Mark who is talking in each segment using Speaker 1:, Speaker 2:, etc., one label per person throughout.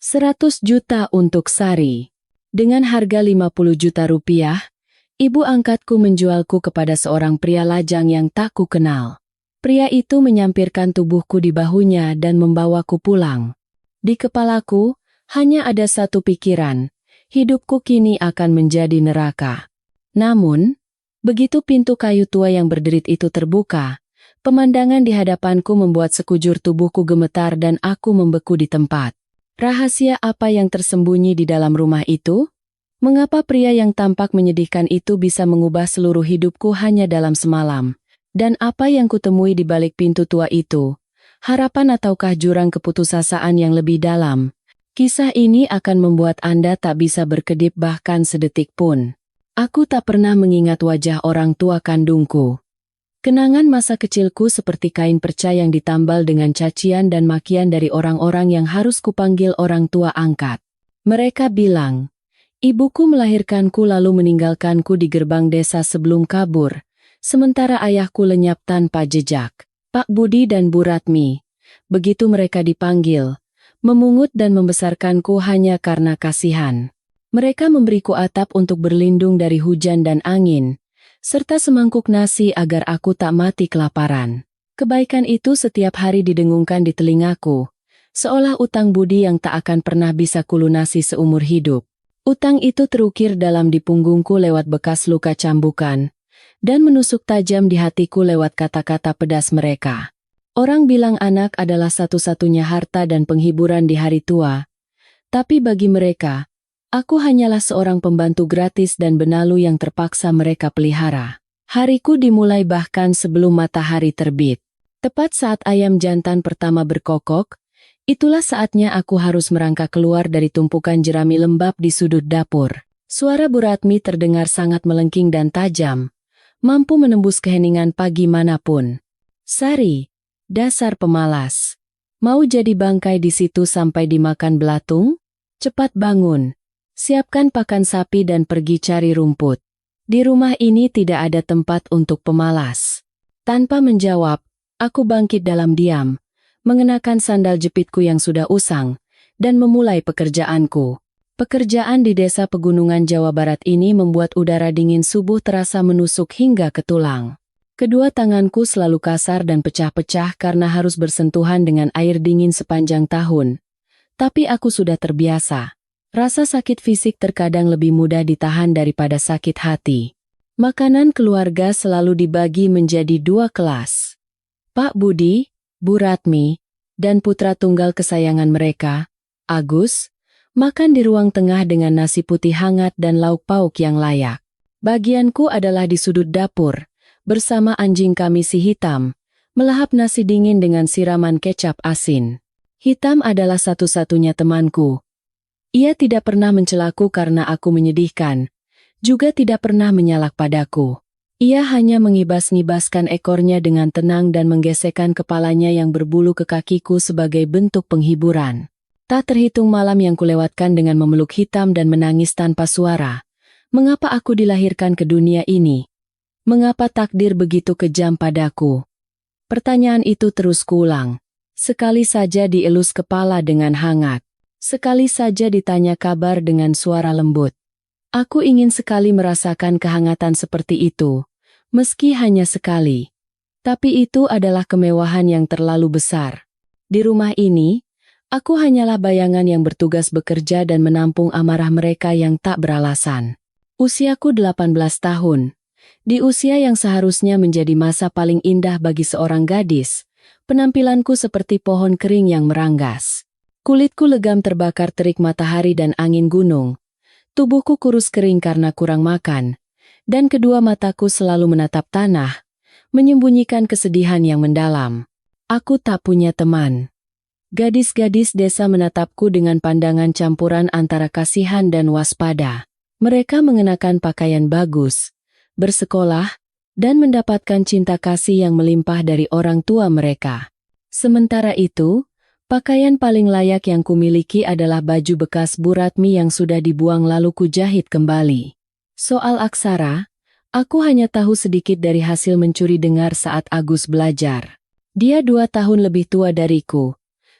Speaker 1: 100 juta untuk Sari. Dengan harga 50 juta rupiah, ibu angkatku menjualku kepada seorang pria lajang yang tak ku kenal. Pria itu menyampirkan tubuhku di bahunya dan membawaku pulang. Di kepalaku, hanya ada satu pikiran, hidupku kini akan menjadi neraka. Namun, begitu pintu kayu tua yang berderit itu terbuka, pemandangan di hadapanku membuat sekujur tubuhku gemetar dan aku membeku di tempat. Rahasia apa yang tersembunyi di dalam rumah itu? Mengapa pria yang tampak menyedihkan itu bisa mengubah seluruh hidupku hanya dalam semalam? Dan apa yang kutemui di balik pintu tua itu? Harapan ataukah jurang keputusasaan yang lebih dalam? Kisah ini akan membuat Anda tak bisa berkedip bahkan sedetik pun. Aku tak pernah mengingat wajah orang tua kandungku. Kenangan masa kecilku seperti kain perca yang ditambal dengan cacian dan makian dari orang-orang yang harus kupanggil orang tua angkat. Mereka bilang, ibuku melahirkanku lalu meninggalkanku di gerbang desa sebelum kabur, sementara ayahku lenyap tanpa jejak. Pak Budi dan Bu Ratmi, begitu mereka dipanggil, memungut dan membesarkanku hanya karena kasihan. Mereka memberiku atap untuk berlindung dari hujan dan angin, serta semangkuk nasi agar aku tak mati kelaparan. Kebaikan itu setiap hari didengungkan di telingaku, seolah utang budi yang tak akan pernah bisa kulunasi seumur hidup. Utang itu terukir dalam di punggungku lewat bekas luka cambukan, dan menusuk tajam di hatiku lewat kata-kata pedas mereka. Orang bilang anak adalah satu-satunya harta dan penghiburan di hari tua, tapi bagi mereka, aku hanyalah seorang pembantu gratis dan benalu yang terpaksa mereka pelihara. Hariku dimulai bahkan sebelum matahari terbit. Tepat saat ayam jantan pertama berkokok, itulah saatnya aku harus merangkak keluar dari tumpukan jerami lembab di sudut dapur. Suara Bu Ratmi terdengar sangat melengking dan tajam, mampu menembus keheningan pagi manapun. Sari, dasar pemalas. Mau jadi bangkai di situ sampai dimakan belatung? Cepat bangun. Siapkan pakan sapi dan pergi cari rumput. Di rumah ini tidak ada tempat untuk pemalas. Tanpa menjawab, aku bangkit dalam diam, mengenakan sandal jepitku yang sudah usang, dan memulai pekerjaanku. Pekerjaan di desa pegunungan Jawa Barat ini membuat udara dingin subuh terasa menusuk hingga ke tulang. Kedua tanganku selalu kasar dan pecah-pecah karena harus bersentuhan dengan air dingin sepanjang tahun. Tapi aku sudah terbiasa. Rasa sakit fisik terkadang lebih mudah ditahan daripada sakit hati. Makanan keluarga selalu dibagi menjadi 2 kelas. Pak Budi, Bu Ratmi, dan putra tunggal kesayangan mereka, Agus, makan di ruang tengah dengan nasi putih hangat dan lauk pauk yang layak. Bagianku adalah di sudut dapur, bersama anjing kami si Hitam, melahap nasi dingin dengan siraman kecap asin. Hitam adalah satu-satunya temanku. Ia tidak pernah mencelaku karena aku menyedihkan, juga tidak pernah menyalak padaku. Ia hanya mengibas-ngibaskan ekornya dengan tenang dan menggesekkan kepalanya yang berbulu ke kakiku sebagai bentuk penghiburan. Tak terhitung malam yang kulewatkan dengan memeluk Hitam dan menangis tanpa suara. Mengapa aku dilahirkan ke dunia ini? Mengapa takdir begitu kejam padaku? Pertanyaan itu terus kuulang. Sekali saja dielus kepala dengan hangat. Sekali saja ditanya kabar dengan suara lembut. Aku ingin sekali merasakan kehangatan seperti itu, meski hanya sekali. Tapi itu adalah kemewahan yang terlalu besar. Di rumah ini, aku hanyalah bayangan yang bertugas bekerja dan menampung amarah mereka yang tak beralasan. Usiaku 18 tahun. Di usia yang seharusnya menjadi masa paling indah bagi seorang gadis, penampilanku seperti pohon kering yang meranggas. Kulitku legam terbakar terik matahari dan angin gunung. Tubuhku kurus kering karena kurang makan. Dan kedua mataku selalu menatap tanah, menyembunyikan kesedihan yang mendalam. Aku tak punya teman. Gadis-gadis desa menatapku dengan pandangan campuran antara kasihan dan waspada. Mereka mengenakan pakaian bagus, bersekolah, dan mendapatkan cinta kasih yang melimpah dari orang tua mereka. Sementara itu, pakaian paling layak yang kumiliki adalah baju bekas Bu Ratmi yang sudah dibuang lalu kujahit kembali. Soal aksara, aku hanya tahu sedikit dari hasil mencuri dengar saat Agus belajar. Dia 2 tahun lebih tua dariku,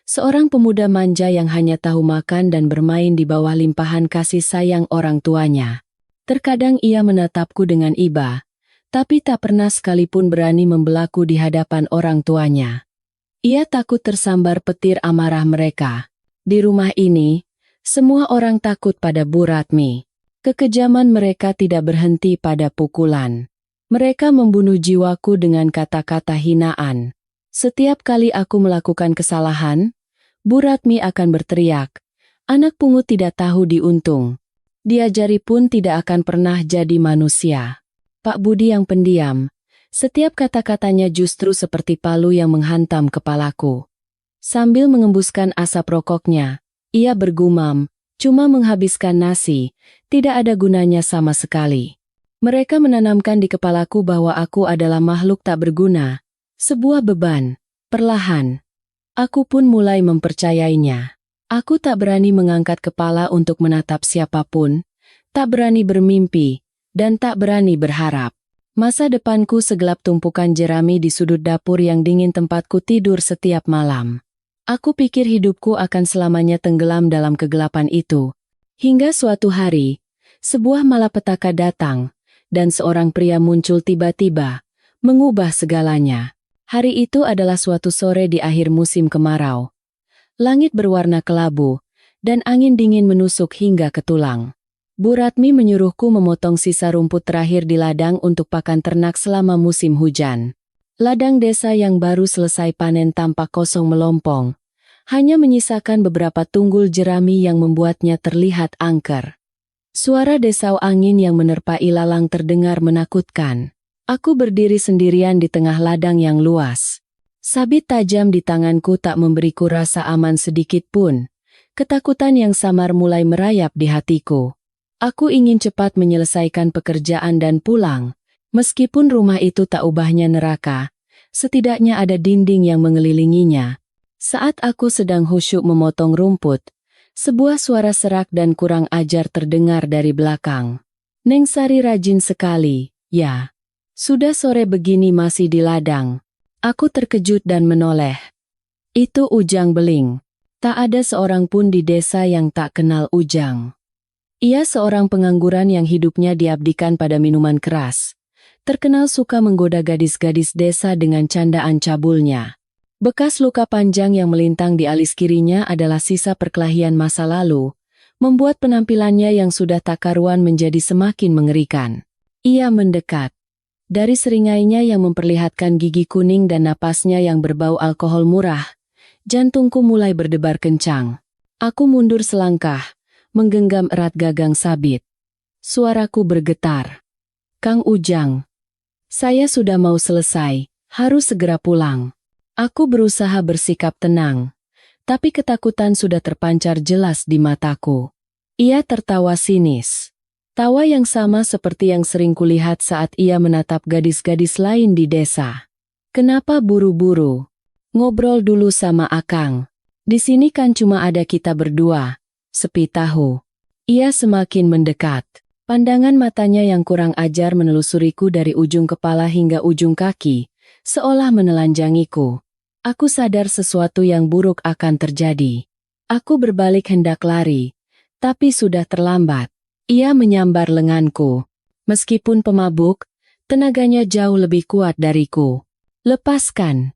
Speaker 1: Seorang pemuda manja yang hanya tahu makan dan bermain di bawah limpahan kasih sayang orang tuanya. Terkadang ia menatapku dengan iba, tapi tak pernah sekalipun berani membelaku di hadapan orang tuanya. Ia takut tersambar petir amarah mereka. Di rumah ini, semua orang takut pada Bu Ratmi. Kekejaman mereka tidak berhenti pada pukulan. Mereka membunuh jiwaku dengan kata-kata hinaan. Setiap kali aku melakukan kesalahan, Bu Ratmi akan berteriak, "Anak pungut tidak tahu diuntung. Diajari pun tidak akan pernah jadi manusia." Pak Budi yang pendiam, setiap kata-katanya justru seperti palu yang menghantam kepalaku. Sambil mengembuskan asap rokoknya, ia bergumam, "Cuma menghabiskan nasi, tidak ada gunanya sama sekali." Mereka menanamkan di kepalaku bahwa aku adalah makhluk tak berguna, sebuah beban. Perlahan, aku pun mulai mempercayainya. Aku tak berani mengangkat kepala untuk menatap siapapun, tak berani bermimpi, dan tak berani berharap. Masa depanku segelap tumpukan jerami di sudut dapur yang dingin tempatku tidur setiap malam. Aku pikir hidupku akan selamanya tenggelam dalam kegelapan itu. Hingga suatu hari, sebuah malapetaka datang, dan seorang pria muncul tiba-tiba, mengubah segalanya. Hari itu adalah suatu sore di akhir musim kemarau. Langit berwarna kelabu, dan angin dingin menusuk hingga ke tulang. Bu Ratmi menyuruhku memotong sisa rumput terakhir di ladang untuk pakan ternak selama musim hujan. Ladang desa yang baru selesai panen tampak kosong melompong. Hanya menyisakan beberapa tunggul jerami yang membuatnya terlihat angker. Suara desau angin yang menerpa ilalang terdengar menakutkan. Aku berdiri sendirian di tengah ladang yang luas. Sabit tajam di tanganku tak memberiku rasa aman sedikit pun. Ketakutan yang samar mulai merayap di hatiku. Aku ingin cepat menyelesaikan pekerjaan dan pulang. Meskipun rumah itu tak ubahnya neraka, setidaknya ada dinding yang mengelilinginya. Saat aku sedang khusyuk memotong rumput, sebuah suara serak dan kurang ajar terdengar dari belakang. "Neng Sari rajin sekali, ya. Sudah sore begini masih di ladang." Aku terkejut dan menoleh. Itu Ujang Beling. Tak ada seorang pun di desa yang tak kenal Ujang. Ia seorang pengangguran yang hidupnya diabdikan pada minuman keras. Terkenal suka menggoda gadis-gadis desa dengan candaan cabulnya. Bekas luka panjang yang melintang di alis kirinya adalah sisa perkelahian masa lalu, membuat penampilannya yang sudah tak karuan menjadi semakin mengerikan. Ia mendekat. Dari seringainya yang memperlihatkan gigi kuning dan napasnya yang berbau alkohol murah, jantungku mulai berdebar kencang. Aku mundur selangkah, menggenggam erat gagang sabit. Suaraku bergetar. "Kang Ujang, saya sudah mau selesai, harus segera pulang." Aku berusaha bersikap tenang, tapi ketakutan sudah terpancar jelas di mataku. Ia tertawa sinis. Tawa yang sama seperti yang sering kulihat saat ia menatap gadis-gadis lain di desa. "Kenapa buru-buru? Ngobrol dulu sama Akang. Di sini kan cuma ada kita berdua." Sepi tahu. Ia semakin mendekat. Pandangan matanya yang kurang ajar menelusuriku dari ujung kepala hingga ujung kaki, seolah menelanjangiku. Aku sadar sesuatu yang buruk akan terjadi. Aku berbalik hendak lari, tapi sudah terlambat. Ia menyambar lenganku. Meskipun pemabuk, tenaganya jauh lebih kuat dariku. "Lepaskan.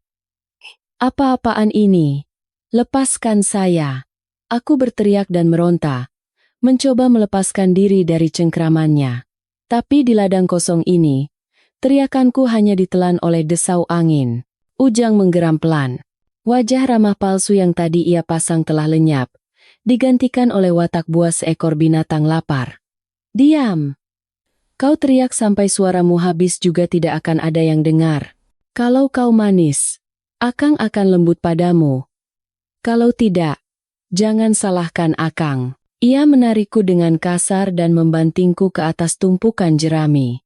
Speaker 1: Apa-apaan ini? Lepaskan saya." Aku berteriak dan meronta, mencoba melepaskan diri dari cengkramannya. Tapi di ladang kosong ini, teriakanku hanya ditelan oleh desau angin. Ujang menggeram pelan. Wajah ramah palsu yang tadi ia pasang telah lenyap, digantikan oleh watak buas seekor binatang lapar. "Diam! Kau teriak sampai suaramu habis juga tidak akan ada yang dengar. Kalau kau manis, Akang akan lembut padamu. Kalau tidak, jangan salahkan Akang." Ia menarikku dengan kasar dan membantingku ke atas tumpukan jerami.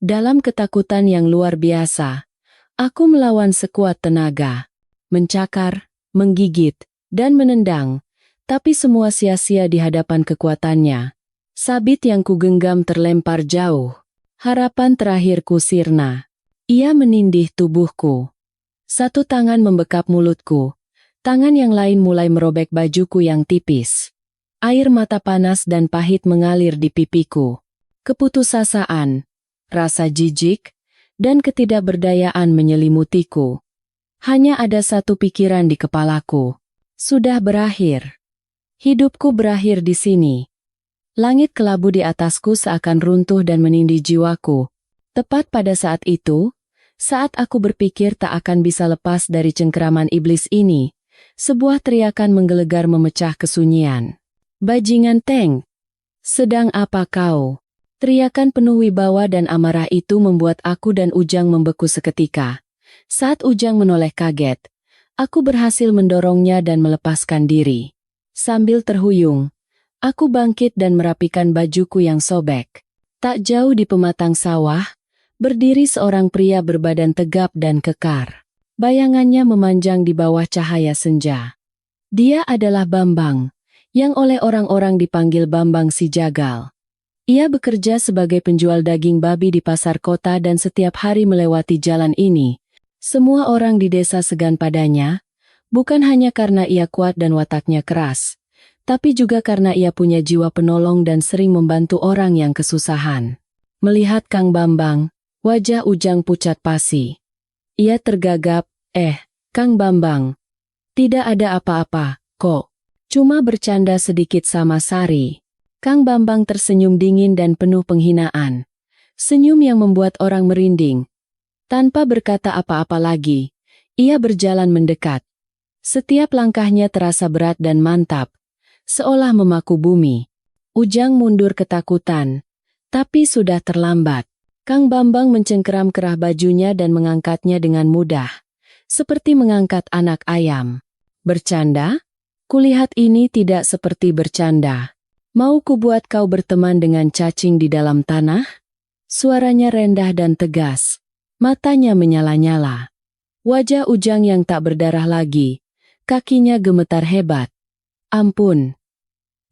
Speaker 1: Dalam ketakutan yang luar biasa, aku melawan sekuat tenaga. Mencakar, menggigit, dan menendang, tapi semua sia-sia di hadapan kekuatannya. Sabit yang kugenggam terlempar jauh. Harapan terakhirku sirna. Ia menindih tubuhku. Satu tangan membekap mulutku, Tangan yang lain mulai merobek bajuku yang tipis. Air mata panas dan pahit mengalir di pipiku. Keputusasaan, rasa jijik, dan ketidakberdayaan menyelimutiku. Hanya ada satu pikiran di kepalaku. Sudah berakhir. Hidupku berakhir di sini. Langit kelabu di atasku seakan runtuh dan menindih jiwaku. Tepat pada saat itu, saat aku berpikir tak akan bisa lepas dari cengkeraman iblis ini, sebuah teriakan menggelegar memecah kesunyian. Bajingan Teng! Sedang apa kau? Teriakan penuh wibawa dan amarah itu membuat aku dan Ujang membeku seketika. Saat Ujang menoleh kaget, aku berhasil mendorongnya dan melepaskan diri. Sambil terhuyung, aku bangkit dan merapikan bajuku yang sobek. Tak jauh di pematang sawah, berdiri seorang pria berbadan tegap dan kekar. Bayangannya memanjang di bawah cahaya senja. Dia adalah Bambang, yang oleh orang-orang dipanggil Bambang si Jagal. Ia bekerja sebagai penjual daging babi di pasar kota dan setiap hari melewati jalan ini. Semua orang di desa segan padanya, bukan hanya karena ia kuat dan wataknya keras, tapi juga karena ia punya jiwa penolong dan sering membantu orang yang kesusahan. Melihat Kang Bambang, wajah Ujang pucat pasi. Ia tergagap, Kang Bambang. Tidak ada apa-apa, kok. Cuma bercanda sedikit sama Sari. Kang Bambang tersenyum dingin dan penuh penghinaan. Senyum yang membuat orang merinding. Tanpa berkata apa-apa lagi, ia berjalan mendekat. Setiap langkahnya terasa berat dan mantap, seolah memaku bumi. Ujang mundur ketakutan, tapi sudah terlambat. Kang Bambang mencengkeram kerah bajunya dan mengangkatnya dengan mudah, seperti mengangkat anak ayam. Bercanda? Kulihat ini tidak seperti bercanda. Mau kubuat kau berteman dengan cacing di dalam tanah? Suaranya rendah dan tegas. Matanya menyala-nyala. Wajah Ujang yang tak berdarah lagi. Kakinya gemetar hebat. Ampun.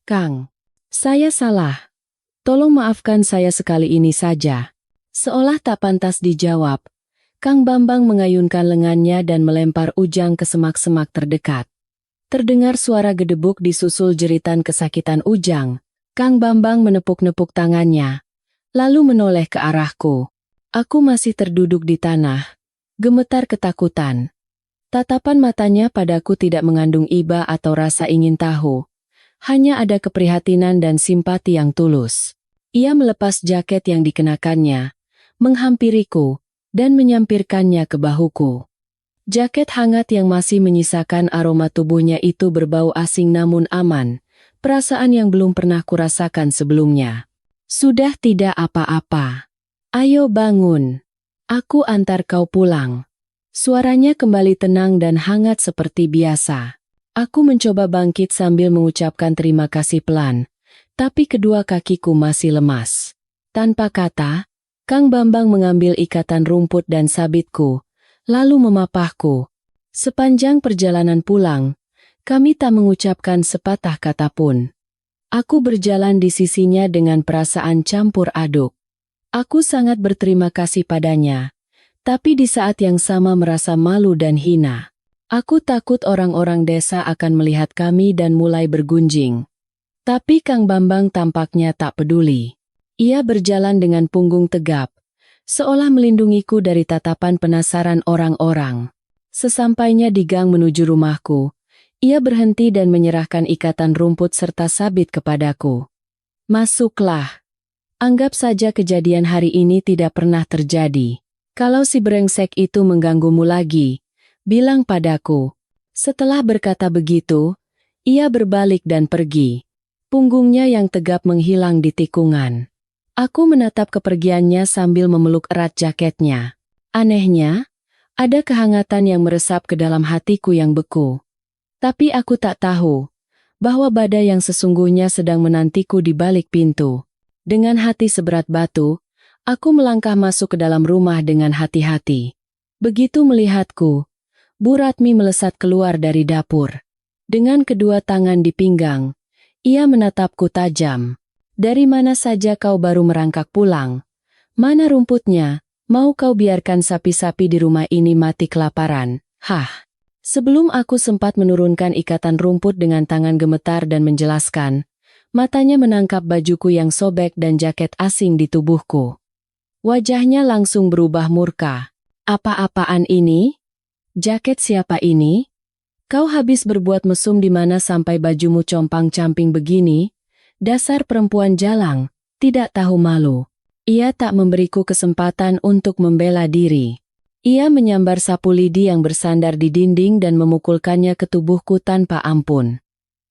Speaker 1: Kang. Saya salah. Tolong maafkan saya sekali ini saja. Seolah tak pantas dijawab, Kang Bambang mengayunkan lengannya dan melempar Ujang ke semak-semak terdekat. Terdengar suara gedebuk disusul jeritan kesakitan Ujang. Kang Bambang menepuk-nepuk tangannya, lalu menoleh ke arahku. Aku masih terduduk di tanah, gemetar ketakutan. Tatapan matanya padaku tidak mengandung iba atau rasa ingin tahu. Hanya ada keprihatinan dan simpati yang tulus. Ia melepas jaket yang dikenakannya, menghampiriku, dan menyampirkannya ke bahuku. Jaket hangat yang masih menyisakan aroma tubuhnya itu berbau asing namun aman, perasaan yang belum pernah kurasakan sebelumnya. Sudah tidak apa-apa. Ayo bangun. Aku antar kau pulang. Suaranya kembali tenang dan hangat seperti biasa. Aku mencoba bangkit sambil mengucapkan terima kasih pelan, tapi kedua kakiku masih lemas. Tanpa kata, Kang Bambang mengambil ikatan rumput dan sabitku, lalu memapahku. Sepanjang perjalanan pulang, kami tak mengucapkan sepatah kata pun. Aku berjalan di sisinya dengan perasaan campur aduk. Aku sangat berterima kasih padanya, tapi di saat yang sama merasa malu dan hina. Aku takut orang-orang desa akan melihat kami dan mulai bergunjing. Tapi Kang Bambang tampaknya tak peduli. Ia berjalan dengan punggung tegap, seolah melindungiku dari tatapan penasaran orang-orang. Sesampainya di gang menuju rumahku, ia berhenti dan menyerahkan ikatan rumput serta sabit kepadaku. Masuklah. Anggap saja kejadian hari ini tidak pernah terjadi. Kalau si brengsek itu mengganggumu lagi, bilang padaku. Setelah berkata begitu, ia berbalik dan pergi. Punggungnya yang tegap menghilang di tikungan. Aku menatap kepergiannya sambil memeluk erat jaketnya. Anehnya, ada kehangatan yang meresap ke dalam hatiku yang beku. Tapi aku tak tahu bahwa badai yang sesungguhnya sedang menantiku di balik pintu. Dengan hati seberat batu, aku melangkah masuk ke dalam rumah dengan hati-hati. Begitu melihatku, Bu Ratmi melesat keluar dari dapur. Dengan kedua tangan di pinggang, ia menatapku tajam. Dari mana saja kau baru merangkak pulang? Mana rumputnya? Mau kau biarkan sapi-sapi di rumah ini mati kelaparan? Hah! Sebelum aku sempat menurunkan ikatan rumput dengan tangan gemetar dan menjelaskan, matanya menangkap bajuku yang sobek dan jaket asing di tubuhku. Wajahnya langsung berubah murka. Apa-apaan ini? Jaket siapa ini? Kau habis berbuat mesum di mana sampai bajumu compang-camping begini? Dasar perempuan jalang, tidak tahu malu. Ia tak memberiku kesempatan untuk membela diri. Ia menyambar sapu lidi yang bersandar di dinding dan memukulkannya ke tubuhku tanpa ampun.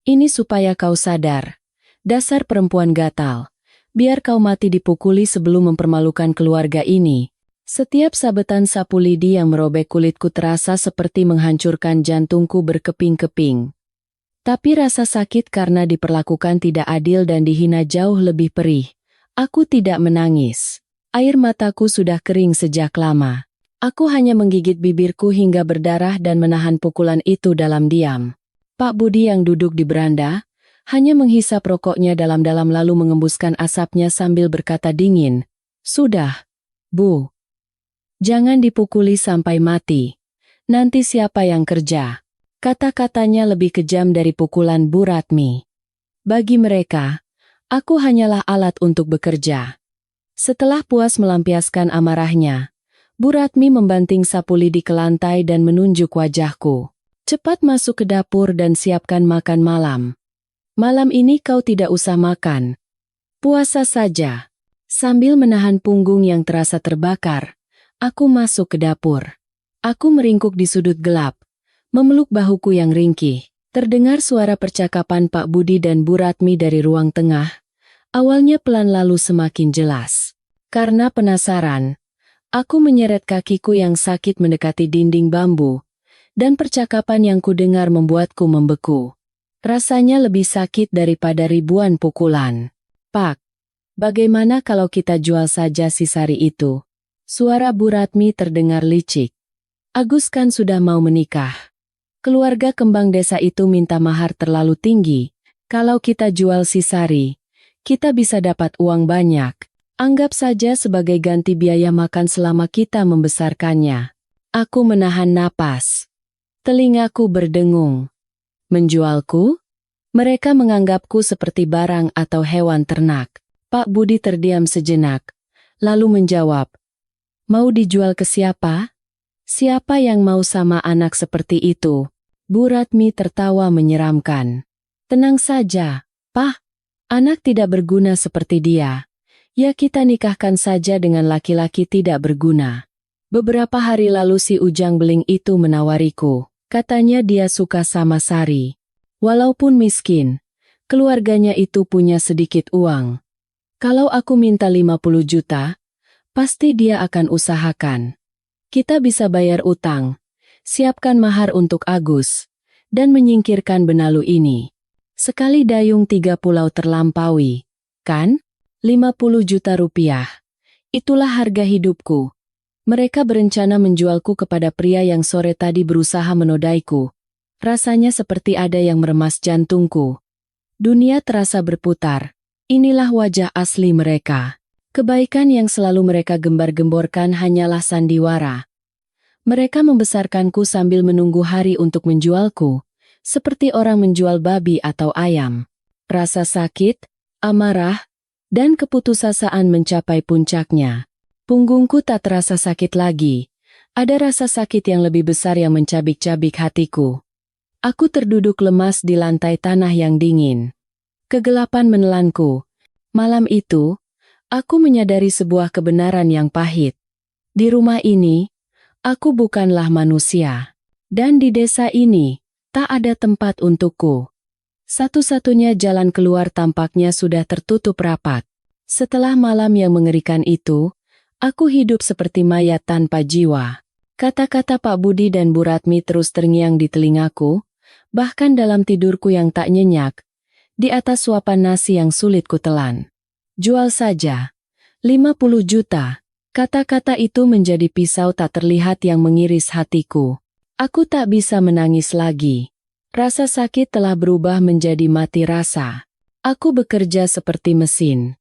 Speaker 1: Ini supaya kau sadar. Dasar perempuan gatal. Biar kau mati dipukuli sebelum mempermalukan keluarga ini. Setiap sabetan sapu lidi yang merobek kulitku terasa seperti menghancurkan jantungku berkeping-keping. Tapi rasa sakit karena diperlakukan tidak adil dan dihina jauh lebih perih. Aku tidak menangis. Air mataku sudah kering sejak lama. Aku hanya menggigit bibirku hingga berdarah dan menahan pukulan itu dalam diam. Pak Budi yang duduk di beranda, hanya menghisap rokoknya dalam-dalam lalu mengembuskan asapnya sambil berkata dingin, "Sudah, Bu. Jangan dipukuli sampai mati. Nanti siapa yang kerja?" Kata-katanya lebih kejam dari pukulan Bu Ratmi. Bagi mereka, aku hanyalah alat untuk bekerja. Setelah puas melampiaskan amarahnya, Bu Ratmi membanting sapu lidi ke lantai dan menunjuk wajahku. "Cepat masuk ke dapur dan siapkan makan malam. Malam ini kau tidak usah makan. Puasa saja." Sambil menahan punggung yang terasa terbakar, aku masuk ke dapur. Aku meringkuk di sudut gelap, memeluk bahuku yang ringkih. Terdengar suara percakapan Pak Budi dan Bu Ratmi dari ruang tengah. Awalnya pelan lalu semakin jelas. Karena penasaran, aku menyeret kakiku yang sakit mendekati dinding bambu, dan percakapan yang kudengar membuatku membeku. Rasanya lebih sakit daripada ribuan pukulan. "Pak, bagaimana kalau kita jual saja si sari itu?" Suara Bu Ratmi terdengar licik. "Agus kan sudah mau menikah. Keluarga kembang desa itu minta mahar terlalu tinggi. Kalau kita jual si sari, kita bisa dapat uang banyak. Anggap saja sebagai ganti biaya makan selama kita membesarkannya." Aku menahan napas. Telingaku berdengung. Menjualku? Mereka menganggapku seperti barang atau hewan ternak. Pak Budi terdiam sejenak, lalu menjawab, "Mau dijual ke siapa? Siapa yang mau sama anak seperti itu?" Bu Ratmi tertawa menyeramkan. "Tenang saja, Pak. Anak tidak berguna seperti dia. Ya kita nikahkan saja dengan laki-laki tidak berguna." Beberapa hari lalu si Ujang Beling itu menawariku. Katanya dia suka sama Sari. Walaupun miskin, keluarganya itu punya sedikit uang. Kalau aku minta 50 juta, pasti dia akan usahakan. Kita bisa bayar utang, siapkan mahar untuk Agus, dan menyingkirkan benalu ini. Sekali dayung 3 pulau terlampaui, kan? 50 juta rupiah. Itulah harga hidupku. Mereka berencana menjualku kepada pria yang sore tadi berusaha menodaiku. Rasanya seperti ada yang meremas jantungku. Dunia terasa berputar. Inilah wajah asli mereka. Kebaikan yang selalu mereka gembar-gemborkan hanyalah sandiwara. Mereka membesarkanku sambil menunggu hari untuk menjualku, seperti orang menjual babi atau ayam. Rasa sakit, amarah, dan keputusasaan mencapai puncaknya. Punggungku tak terasa sakit lagi. Ada rasa sakit yang lebih besar yang mencabik-cabik hatiku. Aku terduduk lemas di lantai tanah yang dingin. Kegelapan menelanku. Malam itu, aku menyadari sebuah kebenaran yang pahit. Di rumah ini, aku bukanlah manusia. Dan di desa ini, tak ada tempat untukku. Satu-satunya jalan keluar tampaknya sudah tertutup rapat. Setelah malam yang mengerikan itu, aku hidup seperti mayat tanpa jiwa. Kata-kata Pak Budi dan Bu Ratmi terus terngiang di telingaku, bahkan dalam tidurku yang tak nyenyak, di atas suapan nasi yang sulit kutelan. "Jual saja. 50 juta. Kata-kata itu menjadi pisau tak terlihat yang mengiris hatiku. Aku tak bisa menangis lagi. Rasa sakit telah berubah menjadi mati rasa. Aku bekerja seperti mesin.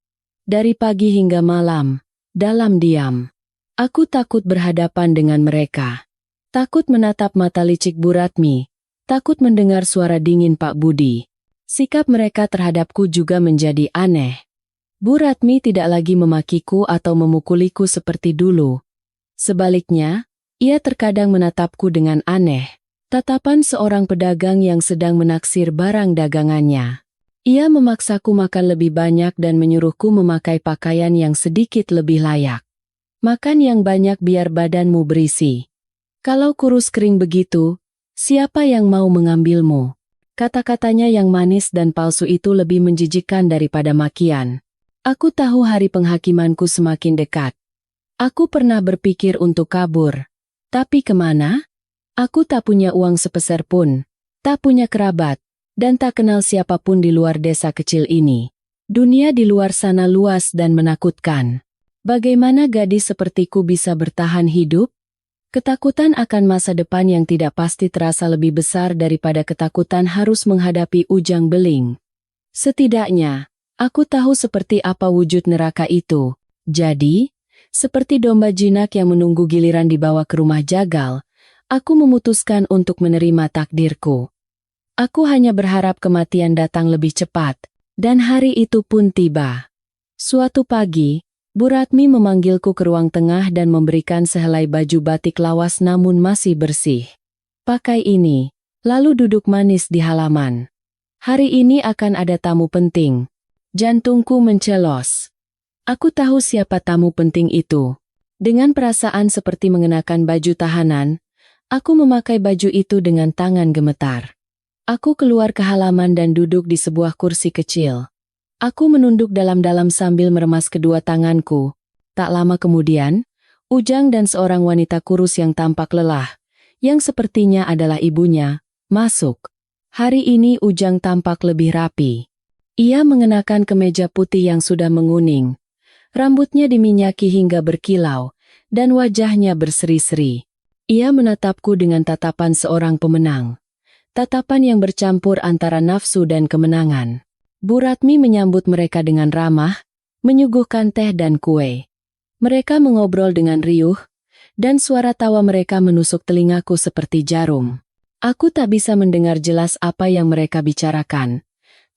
Speaker 1: Dari pagi hingga malam, dalam diam. Aku takut berhadapan dengan mereka. Takut menatap mata licik Bu Ratmi, takut mendengar suara dingin Pak Budi. Sikap mereka terhadapku juga menjadi aneh. Bu Ratmi tidak lagi memakiku atau memukuliku seperti dulu. Sebaliknya, ia terkadang menatapku dengan aneh. Tatapan seorang pedagang yang sedang menaksir barang dagangannya. Ia memaksaku makan lebih banyak dan menyuruhku memakai pakaian yang sedikit lebih layak. Makan yang banyak biar badanmu berisi. Kalau kurus kering begitu, siapa yang mau mengambilmu? Kata-katanya yang manis dan palsu itu lebih menjijikkan daripada makian. Aku tahu hari penghakimanku semakin dekat. Aku pernah berpikir untuk kabur. Tapi kemana? Aku tak punya uang sepeser pun, tak punya kerabat, dan tak kenal siapapun di luar desa kecil ini. Dunia di luar sana luas dan menakutkan. Bagaimana gadis sepertiku bisa bertahan hidup? Ketakutan akan masa depan yang tidak pasti terasa lebih besar daripada ketakutan harus menghadapi ujang beling. Setidaknya, aku tahu seperti apa wujud neraka itu. Jadi, seperti domba jinak yang menunggu giliran dibawa ke rumah jagal, aku memutuskan untuk menerima takdirku. Aku hanya berharap kematian datang lebih cepat, dan hari itu pun tiba. Suatu pagi, Bu Ratmi memanggilku ke ruang tengah dan memberikan sehelai baju batik lawas namun masih bersih. Pakai ini, lalu duduk manis di halaman. Hari ini akan ada tamu penting. Jantungku mencelos. Aku tahu siapa tamu penting itu. Dengan perasaan seperti mengenakan baju tahanan, aku memakai baju itu dengan tangan gemetar. Aku keluar ke halaman dan duduk di sebuah kursi kecil. Aku menunduk dalam-dalam sambil meremas kedua tanganku. Tak lama kemudian, Ujang dan seorang wanita kurus yang tampak lelah, yang sepertinya adalah ibunya, masuk. Hari ini Ujang tampak lebih rapi. Ia mengenakan kemeja putih yang sudah menguning. Rambutnya diminyaki hingga berkilau, dan wajahnya berseri-seri. Ia menatapku dengan tatapan seorang pemenang. Tatapan yang bercampur antara nafsu dan kemenangan. Bu Ratmi menyambut mereka dengan ramah, menyuguhkan teh dan kue. Mereka mengobrol dengan riuh, dan suara tawa mereka menusuk telingaku seperti jarum. Aku tak bisa mendengar jelas apa yang mereka bicarakan,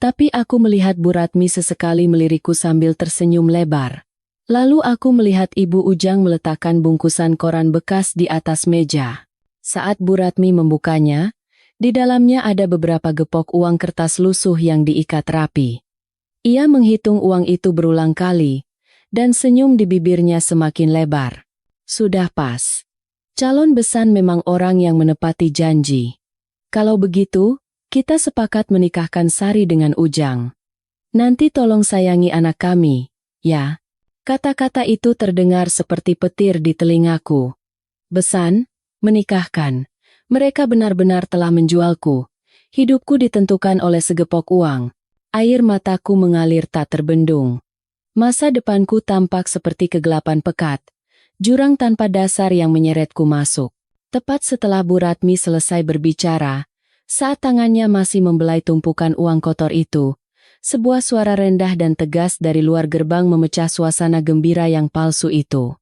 Speaker 1: tapi aku melihat Bu Ratmi sesekali melirikku sambil tersenyum lebar. Lalu aku melihat Ibu Ujang meletakkan bungkusan koran bekas di atas meja. Saat Bu Ratmi membukanya, di dalamnya ada beberapa gepok uang kertas lusuh yang diikat rapi. Ia menghitung uang itu berulang kali, dan senyum di bibirnya semakin lebar. Sudah pas. Calon besan memang orang yang menepati janji. Kalau begitu, kita sepakat menikahkan Sari dengan Ujang. Nanti tolong sayangi anak kami, ya. Kata-kata itu terdengar seperti petir di telingaku. Besan, menikahkan. Mereka benar-benar telah menjualku. Hidupku ditentukan oleh segepok uang. Air mataku mengalir tak terbendung. Masa depanku tampak seperti kegelapan pekat. Jurang tanpa dasar yang menyeretku masuk. Tepat setelah Bu Ratmi selesai berbicara, saat tangannya masih membelai tumpukan uang kotor itu, sebuah suara rendah dan tegas dari luar gerbang memecah suasana gembira yang palsu itu.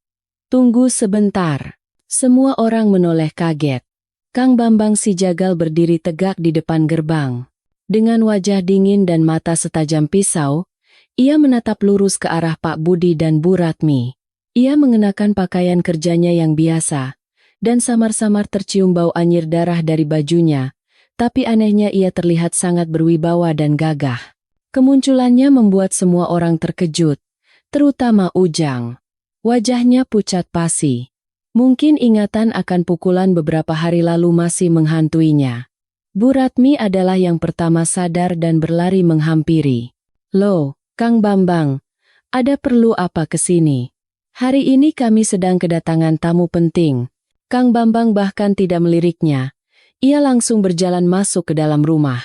Speaker 1: Tunggu sebentar. Semua orang menoleh kaget. Kang Bambang si jagal berdiri tegak di depan gerbang. Dengan wajah dingin dan mata setajam pisau, ia menatap lurus ke arah Pak Budi dan Bu Ratmi. Ia mengenakan pakaian kerjanya yang biasa, dan samar-samar tercium bau anyir darah dari bajunya, tapi anehnya ia terlihat sangat berwibawa dan gagah. Kemunculannya membuat semua orang terkejut, terutama Ujang. Wajahnya pucat pasi. Mungkin ingatan akan pukulan beberapa hari lalu masih menghantuinya. Bu Ratmi adalah yang pertama sadar dan berlari menghampiri. Loh, Kang Bambang, ada perlu apa ke sini? Hari ini kami sedang kedatangan tamu penting. Kang Bambang bahkan tidak meliriknya. Ia langsung berjalan masuk ke dalam rumah.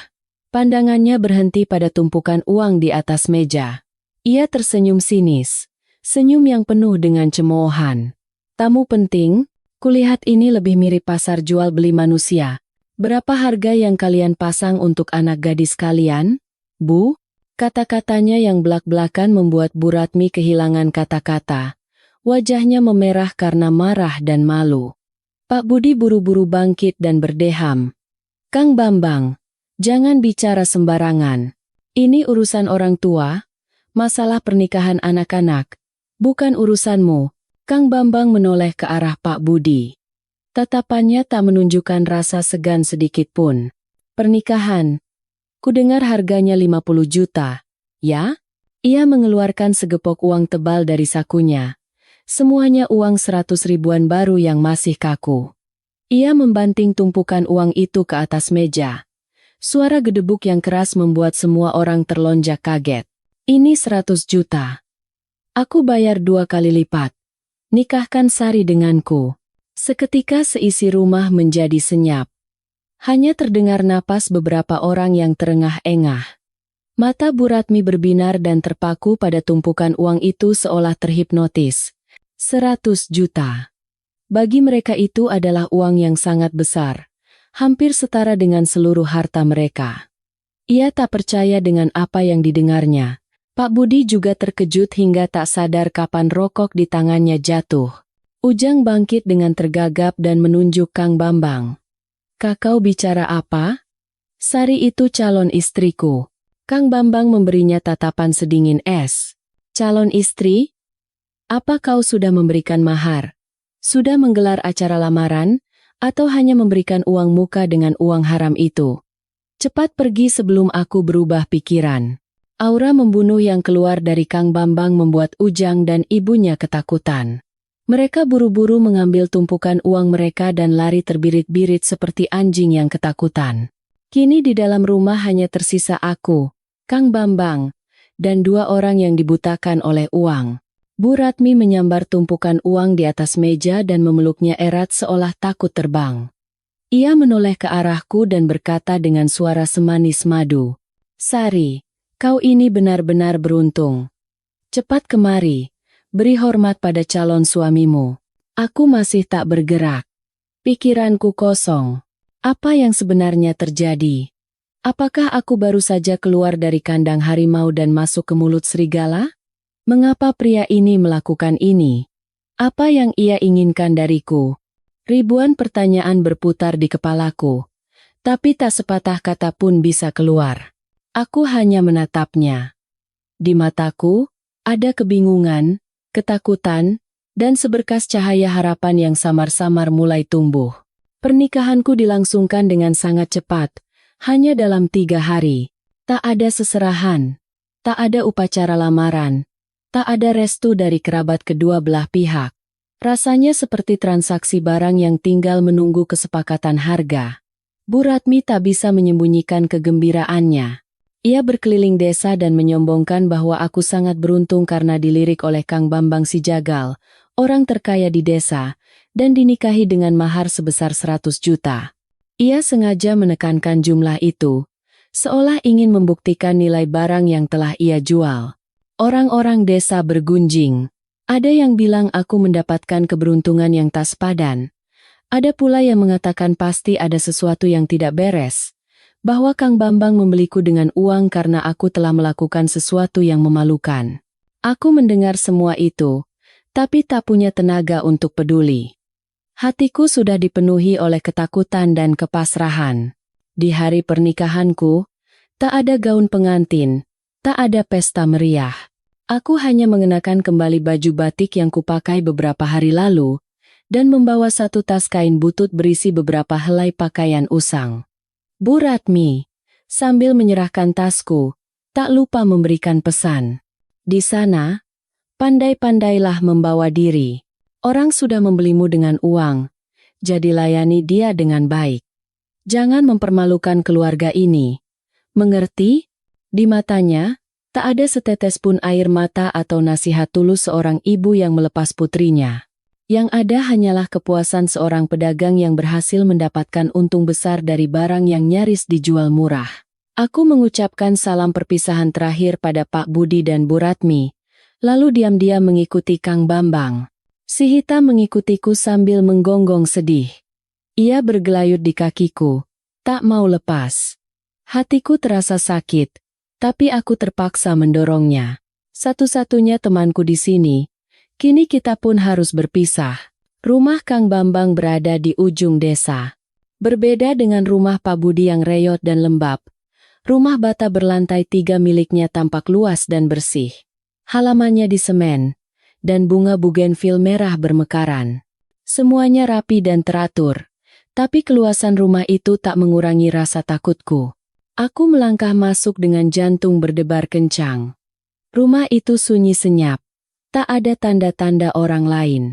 Speaker 1: Pandangannya berhenti pada tumpukan uang di atas meja. Ia tersenyum sinis, senyum yang penuh dengan cemoohan. Tamu penting, kulihat ini lebih mirip pasar jual beli manusia. Berapa harga yang kalian pasang untuk anak gadis kalian, Bu? Kata-katanya yang belak-belakan membuat Bu Ratmi kehilangan kata-kata. Wajahnya memerah karena marah dan malu. Pak Budi buru-buru bangkit dan berdeham. Kang Bambang, jangan bicara sembarangan. Ini urusan orang tua, masalah pernikahan anak-anak, bukan urusanmu. Kang Bambang menoleh ke arah Pak Budi. Tatapannya tak menunjukkan rasa segan sedikit pun. Pernikahan. Kudengar harganya 50 juta. Ya? Ia mengeluarkan segepok uang tebal dari sakunya. Semuanya uang 100 ribuan baru yang masih kaku. Ia membanting tumpukan uang itu ke atas meja. Suara gedebuk yang keras membuat semua orang terlonjak kaget. Ini 100 juta. Aku bayar 2 kali lipat. Nikahkan Sari denganku. Seketika seisi rumah menjadi senyap. Hanya terdengar napas beberapa orang yang terengah-engah. Mata Bu Ratmi berbinar dan terpaku pada tumpukan uang itu seolah terhipnotis. 100 juta. Bagi mereka itu adalah uang yang sangat besar. Hampir setara dengan seluruh harta mereka. Ia tak percaya dengan apa yang didengarnya. Pak Budi juga terkejut hingga tak sadar kapan rokok di tangannya jatuh. Ujang bangkit dengan tergagap dan menunjuk Kang Bambang. Kakau bicara apa? Sari itu calon istriku. Kang Bambang memberinya tatapan sedingin es. Calon istri? Apa kau sudah memberikan mahar? Sudah menggelar acara lamaran? Atau hanya memberikan uang muka dengan uang haram itu? Cepat pergi sebelum aku berubah pikiran. Aura membunuh yang keluar dari Kang Bambang membuat Ujang dan ibunya ketakutan. Mereka buru-buru mengambil tumpukan uang mereka dan lari terbirit-birit seperti anjing yang ketakutan. Kini di dalam rumah hanya tersisa aku, Kang Bambang, dan 2 orang yang dibutakan oleh uang. Bu Ratmi menyambar tumpukan uang di atas meja dan memeluknya erat seolah takut terbang. Ia menoleh ke arahku dan berkata dengan suara semanis madu. Sari, kau ini benar-benar beruntung. Cepat kemari, beri hormat pada calon suamimu. Aku masih tak bergerak. Pikiranku kosong. Apa yang sebenarnya terjadi? Apakah aku baru saja keluar dari kandang harimau dan masuk ke mulut serigala? Mengapa pria ini melakukan ini? Apa yang ia inginkan dariku? Ribuan pertanyaan berputar di kepalaku. Tapi tak sepatah kata pun bisa keluar. Aku hanya menatapnya. Di mataku, ada kebingungan, ketakutan, dan seberkas cahaya harapan yang samar-samar mulai tumbuh. Pernikahanku dilangsungkan dengan sangat cepat, hanya dalam 3 hari. Tak ada seserahan, tak ada upacara lamaran, tak ada restu dari kerabat kedua belah pihak. Rasanya seperti transaksi barang yang tinggal menunggu kesepakatan harga. Bu Ratmi tak bisa menyembunyikan kegembiraannya. Ia berkeliling desa dan menyombongkan bahwa aku sangat beruntung karena dilirik oleh Kang Bambang si Jagal, orang terkaya di desa, dan dinikahi dengan mahar sebesar 100 juta. Ia sengaja menekankan jumlah itu, seolah ingin membuktikan nilai barang yang telah ia jual. Orang-orang desa bergunjing. Ada yang bilang aku mendapatkan keberuntungan yang tak sepadan. Ada pula yang mengatakan pasti ada sesuatu yang tidak beres. Bahwa Kang Bambang membeliku dengan uang karena aku telah melakukan sesuatu yang memalukan. Aku mendengar semua itu, tapi tak punya tenaga untuk peduli. Hatiku sudah dipenuhi oleh ketakutan dan kepasrahan. Di hari pernikahanku, tak ada gaun pengantin, tak ada pesta meriah. Aku hanya mengenakan kembali baju batik yang kupakai beberapa hari lalu, dan membawa 1 tas kain butut berisi beberapa helai pakaian usang. Bu Ratmi, sambil menyerahkan tasku, tak lupa memberikan pesan. Di sana, pandai-pandailah membawa diri. Orang sudah membelimu dengan uang, jadi layani dia dengan baik. Jangan mempermalukan keluarga ini. Mengerti? Di matanya, tak ada setetes pun air mata atau nasihat tulus seorang ibu yang melepas putrinya. Yang ada hanyalah kepuasan seorang pedagang yang berhasil mendapatkan untung besar dari barang yang nyaris dijual murah. Aku mengucapkan salam perpisahan terakhir pada Pak Budi dan Bu Ratmi, lalu diam-diam mengikuti Kang Bambang. Si hitam mengikutiku sambil menggonggong sedih. Ia bergelayut di kakiku, tak mau lepas. Hatiku terasa sakit, tapi aku terpaksa mendorongnya. Satu-satunya temanku di sini, kini kita pun harus berpisah. Rumah Kang Bambang berada di ujung desa. Berbeda dengan rumah Pak Budi yang reyot dan lembab, rumah bata berlantai 3 miliknya tampak luas dan bersih. Halamannya di semen, dan bunga bugenvil merah bermekaran. Semuanya rapi dan teratur, tapi keluasan rumah itu tak mengurangi rasa takutku. Aku melangkah masuk dengan jantung berdebar kencang. Rumah itu sunyi senyap, tak ada tanda-tanda orang lain.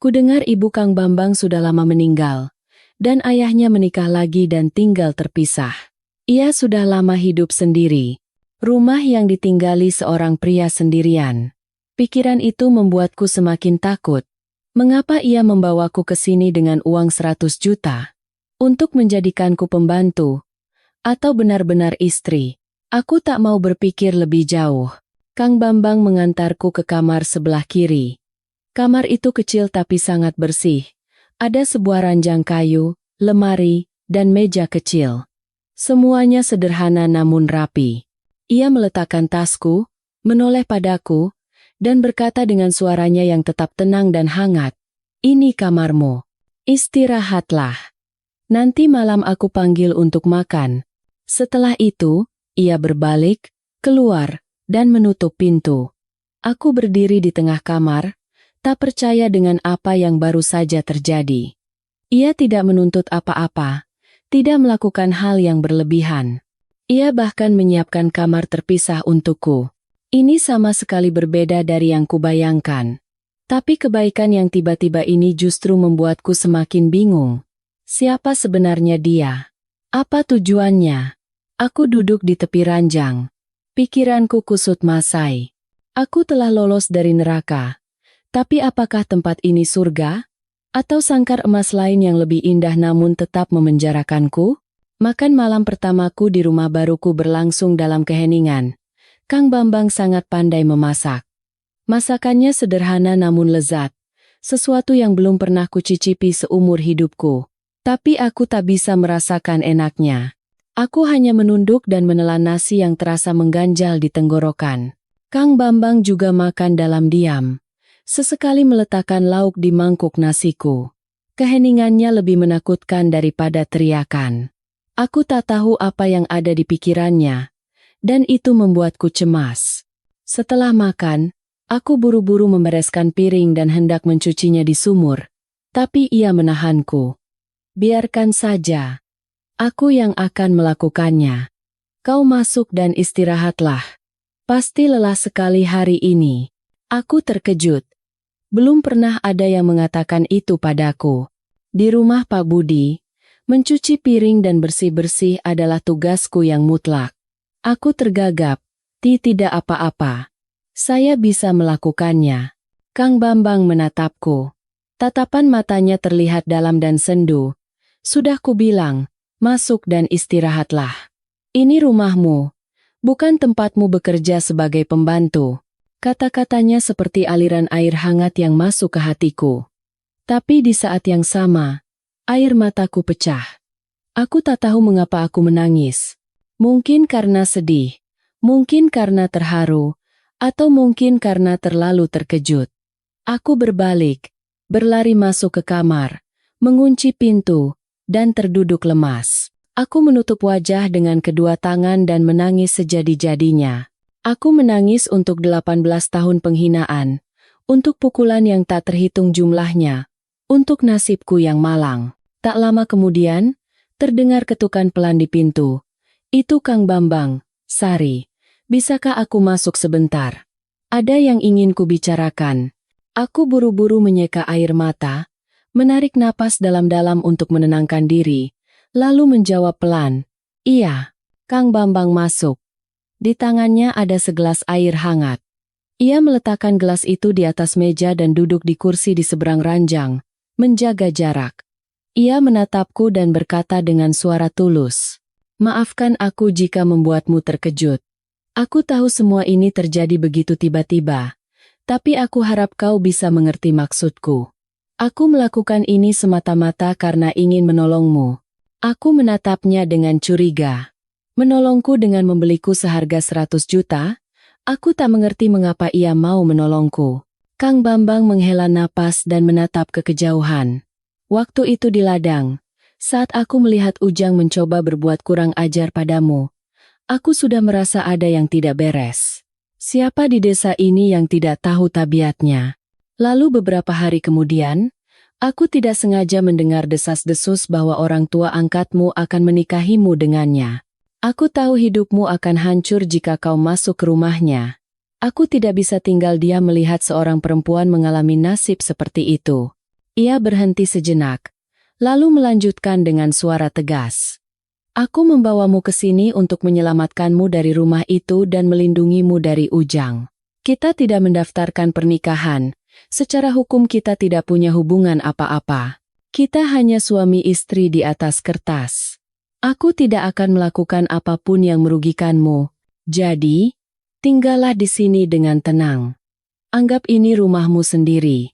Speaker 1: Kudengar ibu Kang Bambang sudah lama meninggal, dan ayahnya menikah lagi dan tinggal terpisah. Ia sudah lama hidup sendiri. Rumah yang ditinggali seorang pria sendirian. Pikiran itu membuatku semakin takut. Mengapa ia membawaku ke sini dengan uang 100 juta? Untuk menjadikanku pembantu? Atau benar-benar istri? Aku tak mau berpikir lebih jauh. Kang Bambang mengantarku ke kamar sebelah kiri. Kamar itu kecil tapi sangat bersih. Ada sebuah ranjang kayu, lemari, dan meja kecil. Semuanya sederhana namun rapi. Ia meletakkan tasku, menoleh padaku, dan berkata dengan suaranya yang tetap tenang dan hangat, "Ini kamarmu. Istirahatlah. Nanti malam aku panggil untuk makan." Setelah itu, ia berbalik, keluar, dan menutup pintu. Aku berdiri di tengah kamar, tak percaya dengan apa yang baru saja terjadi. Ia tidak menuntut apa-apa, tidak melakukan hal yang berlebihan. Ia bahkan menyiapkan kamar terpisah untukku. Ini sama sekali berbeda dari yang kubayangkan. Tapi kebaikan yang tiba-tiba ini justru membuatku semakin bingung. Siapa sebenarnya dia? Apa tujuannya? Aku duduk di tepi ranjang. Pikiranku kusut masai. Aku telah lolos dari neraka. Tapi apakah tempat ini surga? Atau sangkar emas lain yang lebih indah namun tetap memenjarakanku? Makan malam pertamaku di rumah baruku berlangsung dalam keheningan. Kang Bambang sangat pandai memasak. Masakannya sederhana namun lezat. Sesuatu yang belum pernah kucicipi seumur hidupku. Tapi aku tak bisa merasakan enaknya. Aku hanya menunduk dan menelan nasi yang terasa mengganjal di tenggorokan. Kang Bambang juga makan dalam diam. Sesekali meletakkan lauk di mangkuk nasiku. Keheningannya lebih menakutkan daripada teriakan. Aku tak tahu apa yang ada di pikirannya, dan itu membuatku cemas. Setelah makan, aku buru-buru membereskan piring dan hendak mencucinya di sumur. Tapi ia menahanku. "Biarkan saja. Aku yang akan melakukannya. Kau masuk dan istirahatlah. Pasti lelah sekali hari ini." Aku terkejut. Belum pernah ada yang mengatakan itu padaku. Di rumah Pak Budi, mencuci piring dan bersih-bersih adalah tugasku yang mutlak. Aku tergagap. Tidak apa-apa. Saya bisa melakukannya. Kang Bambang menatapku. Tatapan matanya terlihat dalam dan sendu. "Sudah kubilang, masuk dan istirahatlah. Ini rumahmu, bukan tempatmu bekerja sebagai pembantu." Kata-katanya seperti aliran air hangat yang masuk ke hatiku. Tapi di saat yang sama, air mataku pecah. Aku tak tahu mengapa aku menangis. Mungkin karena sedih, mungkin karena terharu, atau mungkin karena terlalu terkejut. Aku berbalik, berlari masuk ke kamar, mengunci pintu, dan terduduk lemas. Aku menutup wajah dengan kedua tangan dan menangis sejadi-jadinya. Aku menangis untuk 18 tahun penghinaan, untuk pukulan yang tak terhitung jumlahnya, untuk nasibku yang malang. Tak lama kemudian, terdengar ketukan pelan di pintu. "Itu Kang Bambang." "Sari, bisakah aku masuk sebentar? Ada yang ingin kubicarakan." Aku buru-buru menyeka air mata, menarik napas dalam-dalam untuk menenangkan diri, lalu menjawab pelan, "Iya." Kang Bambang masuk. Di tangannya ada segelas air hangat. Ia meletakkan gelas itu di atas meja dan duduk di kursi di seberang ranjang, menjaga jarak. Ia menatapku dan berkata dengan suara tulus, "Maafkan aku jika membuatmu terkejut. Aku tahu semua ini terjadi begitu tiba-tiba, tapi aku harap kau bisa mengerti maksudku. Aku melakukan ini semata-mata karena ingin menolongmu." Aku menatapnya dengan curiga. Menolongku dengan membeliku seharga 100 juta? Aku tak mengerti mengapa ia mau menolongku. Kang Bambang menghela napas dan menatap ke kejauhan. Waktu itu di ladang, saat aku melihat Ujang mencoba berbuat kurang ajar padamu, aku sudah merasa ada yang tidak beres. Siapa di desa ini yang tidak tahu tabiatnya? Lalu beberapa hari kemudian, aku tidak sengaja mendengar desas-desus bahwa orang tua angkatmu akan menikahimu dengannya. Aku tahu hidupmu akan hancur jika kau masuk ke rumahnya. Aku tidak bisa tinggal diam melihat seorang perempuan mengalami nasib seperti itu. Ia berhenti sejenak, lalu melanjutkan dengan suara tegas. Aku membawamu ke sini untuk menyelamatkanmu dari rumah itu dan melindungimu dari Ujang. Kita tidak mendaftarkan pernikahan, secara hukum kita tidak punya hubungan apa-apa. Kita hanya suami istri di atas kertas. Aku tidak akan melakukan apapun yang merugikanmu, jadi tinggallah di sini dengan tenang. Anggap ini rumahmu sendiri.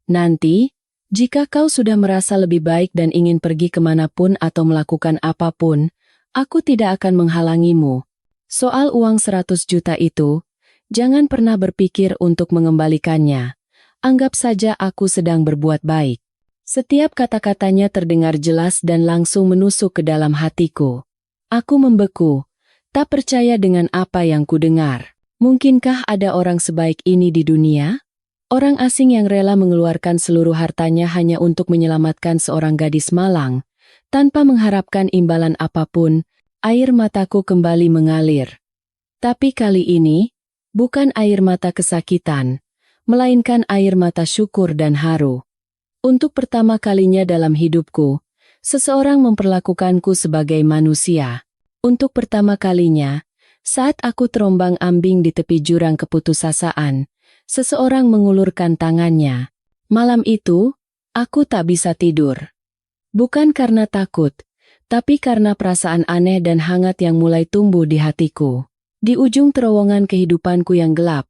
Speaker 1: Nanti, jika kau sudah merasa lebih baik dan ingin pergi kemanapun atau melakukan apapun, aku tidak akan menghalangimu. Soal uang 100 juta itu, jangan pernah berpikir untuk mengembalikannya. Anggap saja aku sedang berbuat baik. Setiap kata-katanya terdengar jelas dan langsung menusuk ke dalam hatiku. Aku membeku. Tak percaya dengan apa yang kudengar. Mungkinkah ada orang sebaik ini di dunia? Orang asing yang rela mengeluarkan seluruh hartanya hanya untuk menyelamatkan seorang gadis malang. Tanpa mengharapkan imbalan apapun, air mataku kembali mengalir. Tapi kali ini, bukan air mata kesakitan, melainkan air mata syukur dan haru. Untuk pertama kalinya dalam hidupku, seseorang memperlakukanku sebagai manusia. Untuk pertama kalinya, saat aku terombang-ambing di tepi jurang keputusasaan, seseorang mengulurkan tangannya. Malam itu, aku tak bisa tidur. Bukan karena takut, tapi karena perasaan aneh dan hangat yang mulai tumbuh di hatiku. Di ujung terowongan kehidupanku yang gelap,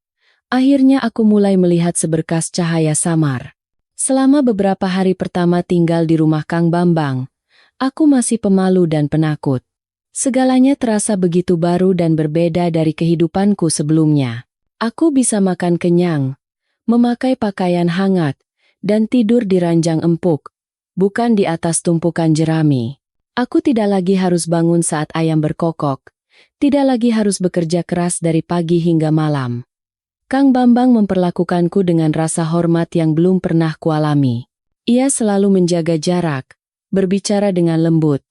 Speaker 1: akhirnya aku mulai melihat seberkas cahaya samar. Selama beberapa hari pertama tinggal di rumah Kang Bambang, aku masih pemalu dan penakut. Segalanya terasa begitu baru dan berbeda dari kehidupanku sebelumnya. Aku bisa makan kenyang, memakai pakaian hangat, dan tidur di ranjang empuk, bukan di atas tumpukan jerami. Aku tidak lagi harus bangun saat ayam berkokok, tidak lagi harus bekerja keras dari pagi hingga malam. Kang Bambang memperlakukanku dengan rasa hormat yang belum pernah kualami. Ia selalu menjaga jarak, berbicara dengan lembut,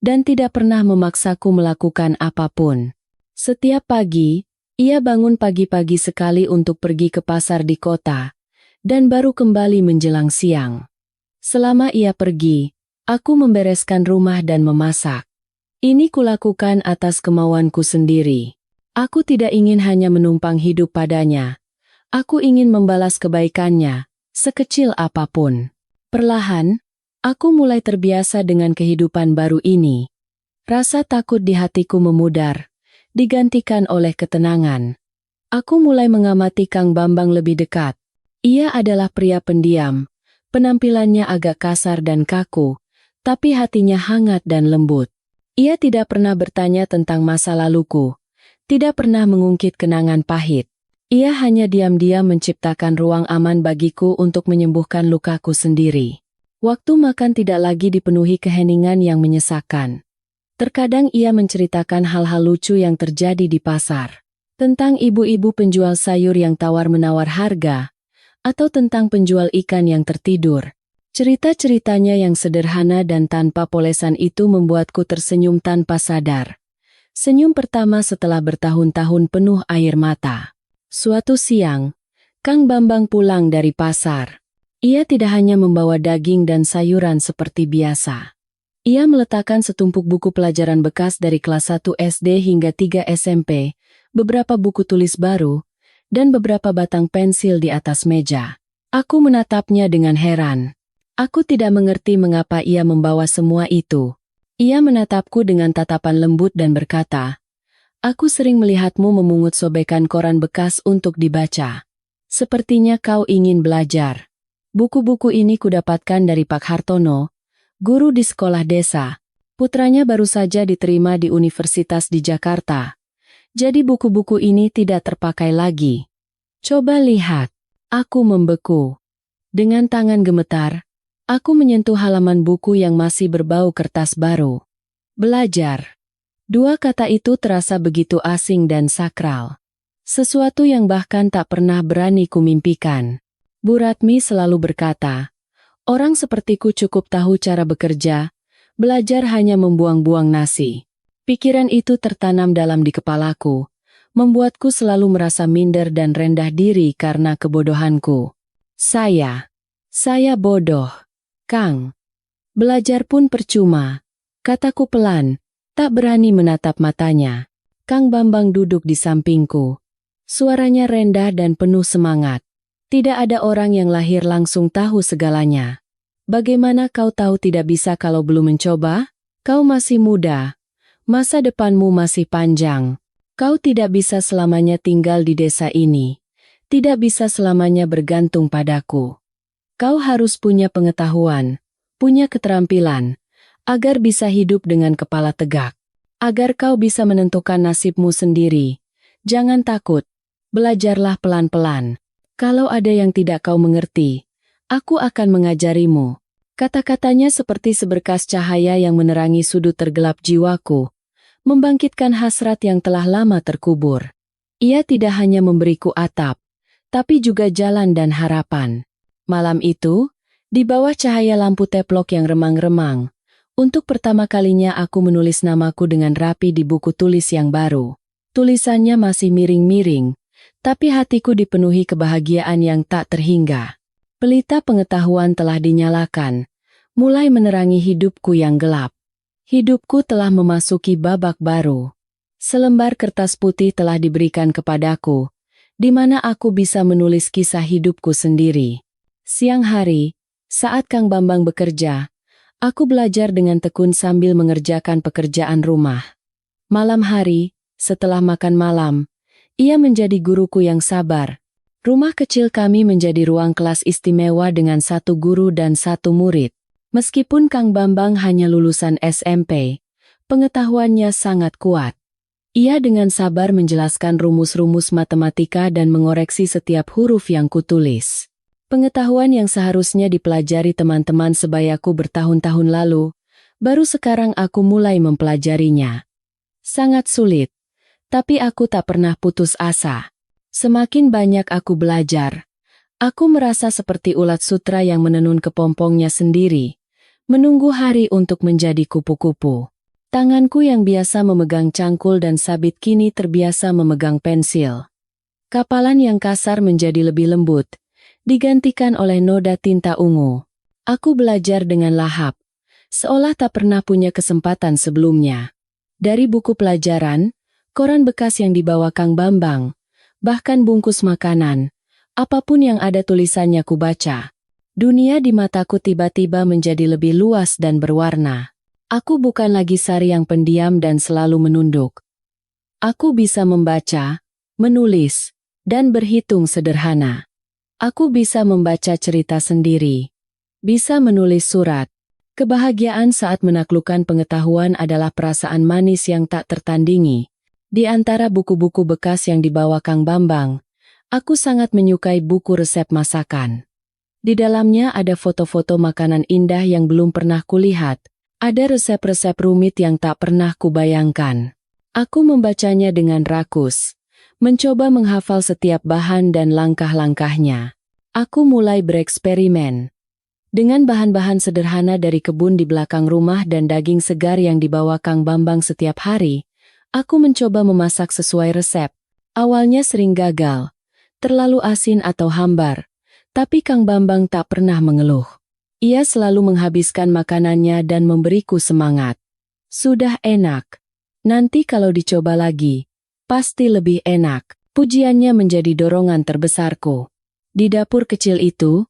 Speaker 1: dan tidak pernah memaksaku melakukan apapun. Setiap pagi, ia bangun pagi-pagi sekali untuk pergi ke pasar di kota, dan baru kembali menjelang siang. Selama ia pergi, aku membereskan rumah dan memasak. Ini kulakukan atas kemauanku sendiri. Aku tidak ingin hanya menumpang hidup padanya. Aku ingin membalas kebaikannya, sekecil apapun. Perlahan, aku mulai terbiasa dengan kehidupan baru ini. Rasa takut di hatiku memudar, digantikan oleh ketenangan. Aku mulai mengamati Kang Bambang lebih dekat. Ia adalah pria pendiam, penampilannya agak kasar dan kaku, tapi hatinya hangat dan lembut. Ia tidak pernah bertanya tentang masa laluku, tidak pernah mengungkit kenangan pahit. Ia hanya diam-diam menciptakan ruang aman bagiku untuk menyembuhkan lukaku sendiri. Waktu makan tidak lagi dipenuhi keheningan yang menyesakan. Terkadang ia menceritakan hal-hal lucu yang terjadi di pasar. Tentang ibu-ibu penjual sayur yang tawar-menawar harga, atau tentang penjual ikan yang tertidur. Cerita-ceritanya yang sederhana dan tanpa polesan itu membuatku tersenyum tanpa sadar. Senyum pertama setelah bertahun-tahun penuh air mata. Suatu siang, Kang Bambang pulang dari pasar. Ia tidak hanya membawa daging dan sayuran seperti biasa. Ia meletakkan setumpuk buku pelajaran bekas dari kelas 1 SD hingga 3 SMP, beberapa buku tulis baru, dan beberapa batang pensil di atas meja. Aku menatapnya dengan heran. Aku tidak mengerti mengapa ia membawa semua itu. Ia menatapku dengan tatapan lembut dan berkata, "Aku sering melihatmu memungut sobekan koran bekas untuk dibaca. Sepertinya kau ingin belajar. Buku-buku ini kudapatkan dari Pak Hartono, guru di sekolah desa. Putranya baru saja diterima di universitas di Jakarta. Jadi buku-buku ini tidak terpakai lagi. Coba lihat." Aku membeku. Dengan tangan gemetar, aku menyentuh halaman buku yang masih berbau kertas baru. Belajar. Dua kata itu terasa begitu asing dan sakral. Sesuatu yang bahkan tak pernah berani kumimpikan. Bu Ratmi selalu berkata, orang sepertiku cukup tahu cara bekerja, belajar hanya membuang-buang nasi. Pikiran itu tertanam dalam di kepalaku, membuatku selalu merasa minder dan rendah diri karena kebodohanku. Saya bodoh, Kang. Belajar pun percuma, kataku pelan, tak berani menatap matanya. Kang Bambang duduk di sampingku. Suaranya rendah dan penuh semangat. Tidak ada orang yang lahir langsung tahu segalanya. Bagaimana kau tahu tidak bisa kalau belum mencoba? Kau masih muda. Masa depanmu masih panjang. Kau tidak bisa selamanya tinggal di desa ini. Tidak bisa selamanya bergantung padaku. Kau harus punya pengetahuan, punya keterampilan, agar bisa hidup dengan kepala tegak. Agar kau bisa menentukan nasibmu sendiri. Jangan takut. Belajarlah pelan-pelan. Kalau ada yang tidak kau mengerti, aku akan mengajarimu. Kata-katanya seperti seberkas cahaya yang menerangi sudut tergelap jiwaku, membangkitkan hasrat yang telah lama terkubur. Ia tidak hanya memberiku atap, tapi juga jalan dan harapan. Malam itu, di bawah cahaya lampu teplok yang remang-remang, untuk pertama kalinya aku menulis namaku dengan rapi di buku tulis yang baru. Tulisannya masih miring-miring, tapi hatiku dipenuhi kebahagiaan yang tak terhingga. Pelita pengetahuan telah dinyalakan, mulai menerangi hidupku yang gelap. Hidupku telah memasuki babak baru. Selembar kertas putih telah diberikan kepadaku, di mana aku bisa menulis kisah hidupku sendiri. Siang hari, saat Kang Bambang bekerja, aku belajar dengan tekun sambil mengerjakan pekerjaan rumah. Malam hari, setelah makan malam, ia menjadi guruku yang sabar. Rumah kecil kami menjadi ruang kelas istimewa dengan satu guru dan satu murid. Meskipun Kang Bambang hanya lulusan SMP, pengetahuannya sangat kuat. Ia dengan sabar menjelaskan rumus-rumus matematika dan mengoreksi setiap huruf yang kutulis. Pengetahuan yang seharusnya dipelajari teman-teman sebayaku bertahun-tahun lalu, baru sekarang aku mulai mempelajarinya. Sangat sulit. Tapi aku tak pernah putus asa. Semakin banyak aku belajar, aku merasa seperti ulat sutra yang menenun kepompongnya sendiri, menunggu hari untuk menjadi kupu-kupu. Tanganku yang biasa memegang cangkul dan sabit kini terbiasa memegang pensil. Kapalan yang kasar menjadi lebih lembut, digantikan oleh noda tinta ungu. Aku belajar dengan lahap, seolah tak pernah punya kesempatan sebelumnya. Dari buku pelajaran, koran bekas yang dibawa Kang Bambang, bahkan bungkus makanan, apapun yang ada tulisannya ku baca. Dunia di mataku tiba-tiba menjadi lebih luas dan berwarna. Aku bukan lagi Sari yang pendiam dan selalu menunduk. Aku bisa membaca, menulis, dan berhitung sederhana. Aku bisa membaca cerita sendiri, bisa menulis surat. Kebahagiaan saat menaklukkan pengetahuan adalah perasaan manis yang tak tertandingi. Di antara buku-buku bekas yang dibawa Kang Bambang, aku sangat menyukai buku resep masakan. Di dalamnya ada foto-foto makanan indah yang belum pernah kulihat, ada resep-resep rumit yang tak pernah kubayangkan. Aku membacanya dengan rakus, mencoba menghafal setiap bahan dan langkah-langkahnya. Aku mulai bereksperimen. Dengan bahan-bahan sederhana dari kebun di belakang rumah dan daging segar yang dibawa Kang Bambang setiap hari, aku mencoba memasak sesuai resep. Awalnya sering gagal, terlalu asin atau hambar, tapi Kang Bambang tak pernah mengeluh. Ia selalu menghabiskan makanannya dan memberiku semangat. Sudah enak. Nanti kalau dicoba lagi, pasti lebih enak. Pujiannya menjadi dorongan terbesarku. Di dapur kecil itu,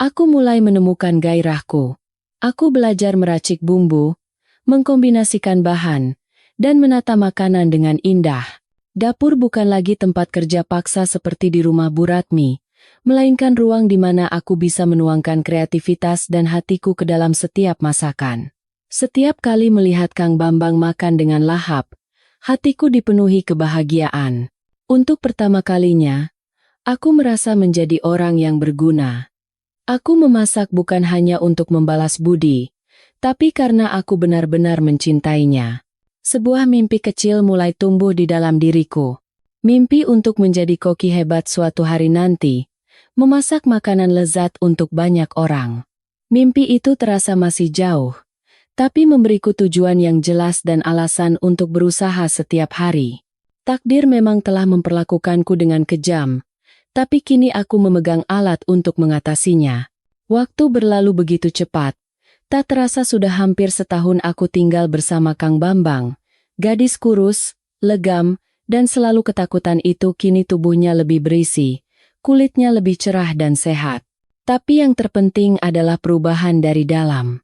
Speaker 1: aku mulai menemukan gairahku. Aku belajar meracik bumbu, mengkombinasikan bahan, dan menata makanan dengan indah. Dapur bukan lagi tempat kerja paksa seperti di rumah Bu Ratmi, melainkan ruang di mana aku bisa menuangkan kreativitas dan hatiku ke dalam setiap masakan. Setiap kali melihat Kang Bambang makan dengan lahap, hatiku dipenuhi kebahagiaan. Untuk pertama kalinya, Aku merasa menjadi orang yang berguna. Aku memasak bukan hanya untuk membalas budi, tapi karena aku benar-benar mencintainya. Sebuah mimpi kecil mulai tumbuh di dalam diriku. Mimpi untuk menjadi koki hebat suatu hari nanti, memasak makanan lezat untuk banyak orang. Mimpi itu terasa masih jauh, tapi memberiku tujuan yang jelas dan alasan untuk berusaha setiap hari. Takdir memang telah memperlakukanku dengan kejam, tapi kini aku memegang alat untuk mengatasinya. Waktu berlalu begitu cepat, tak terasa sudah hampir setahun aku tinggal bersama Kang Bambang. Gadis kurus, legam, dan selalu ketakutan itu kini tubuhnya lebih berisi, kulitnya lebih cerah dan sehat. Tapi yang terpenting adalah perubahan dari dalam.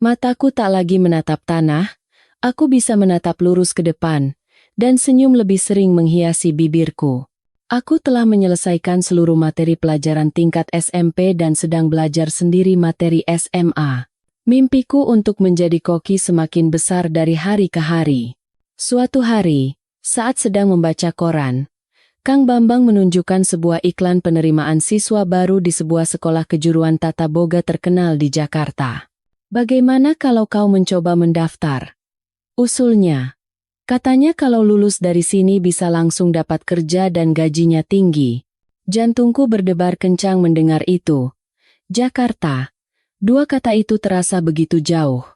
Speaker 1: Mataku tak lagi menatap tanah, aku bisa menatap lurus ke depan, dan senyum lebih sering menghiasi bibirku. Aku telah menyelesaikan seluruh materi pelajaran tingkat SMP dan sedang belajar sendiri materi SMA. Mimpiku untuk menjadi koki semakin besar dari hari ke hari. Suatu hari, saat sedang membaca koran, Kang Bambang menunjukkan sebuah iklan penerimaan siswa baru di sebuah sekolah kejuruan tata boga terkenal di Jakarta. Bagaimana kalau kau mencoba mendaftar? Usulnya. Katanya kalau lulus dari sini bisa langsung dapat kerja dan gajinya tinggi. Jantungku berdebar kencang mendengar itu. Jakarta. Dua kata itu terasa begitu jauh.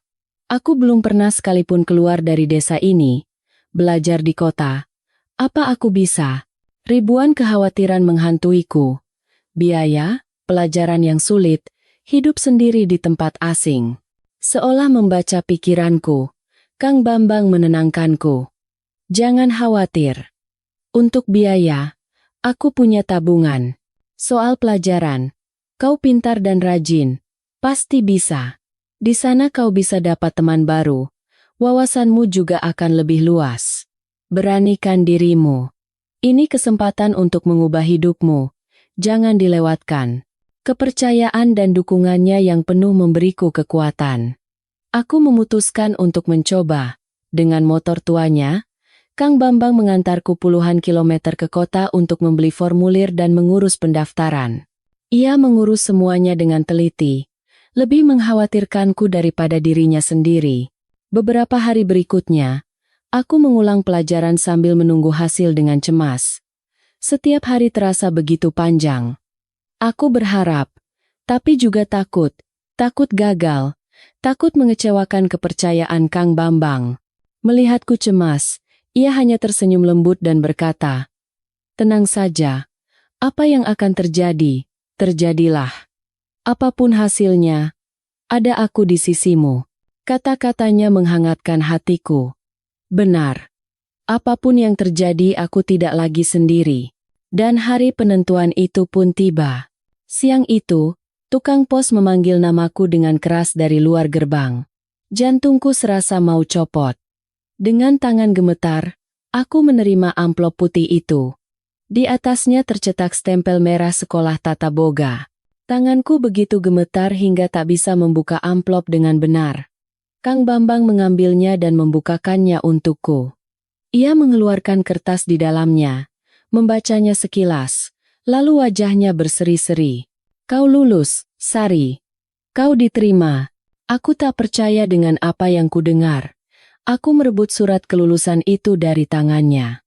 Speaker 1: Aku belum pernah sekalipun keluar dari desa ini. Belajar di kota. Apa aku bisa? Ribuan kekhawatiran menghantuiku. Biaya, pelajaran yang sulit, hidup sendiri di tempat asing. Seolah membaca pikiranku, Kang Bambang menenangkanku. Jangan khawatir. Untuk biaya, aku punya tabungan. Soal pelajaran, kau pintar dan rajin, pasti bisa. Di sana kau bisa dapat teman baru, wawasanmu juga akan lebih luas. Beranikan dirimu. Ini kesempatan untuk mengubah hidupmu, jangan dilewatkan. Kepercayaan dan dukungannya yang penuh memberiku kekuatan. Aku memutuskan untuk mencoba. Dengan motor tuanya, Kang Bambang mengantarku puluhan kilometer ke kota untuk membeli formulir dan mengurus pendaftaran. Ia mengurus semuanya dengan teliti, lebih mengkhawatirkanku daripada dirinya sendiri. Beberapa hari berikutnya, aku mengulang pelajaran sambil menunggu hasil dengan cemas. Setiap hari terasa begitu panjang. Aku berharap, tapi juga takut gagal, takut mengecewakan kepercayaan Kang Bambang. Melihatku cemas, ia hanya tersenyum lembut dan berkata, "Tenang saja, apa yang akan terjadi, terjadilah. Apapun hasilnya, ada aku di sisimu." Kata-katanya menghangatkan hatiku. Benar. Apapun yang terjadi aku tidak lagi sendiri. Dan hari penentuan itu pun tiba. Siang itu, tukang pos memanggil namaku dengan keras dari luar gerbang. Jantungku serasa mau copot. Dengan tangan gemetar, aku menerima amplop putih itu. Di atasnya tercetak stempel merah sekolah tata boga. Tanganku begitu gemetar hingga tak bisa membuka amplop dengan benar. Kang Bambang mengambilnya dan membukakannya untukku. Ia mengeluarkan kertas di dalamnya, membacanya sekilas, lalu wajahnya berseri-seri. "Kau lulus, Sari. Kau diterima." Aku tak percaya dengan apa yang kudengar. Aku merebut surat kelulusan itu dari tangannya.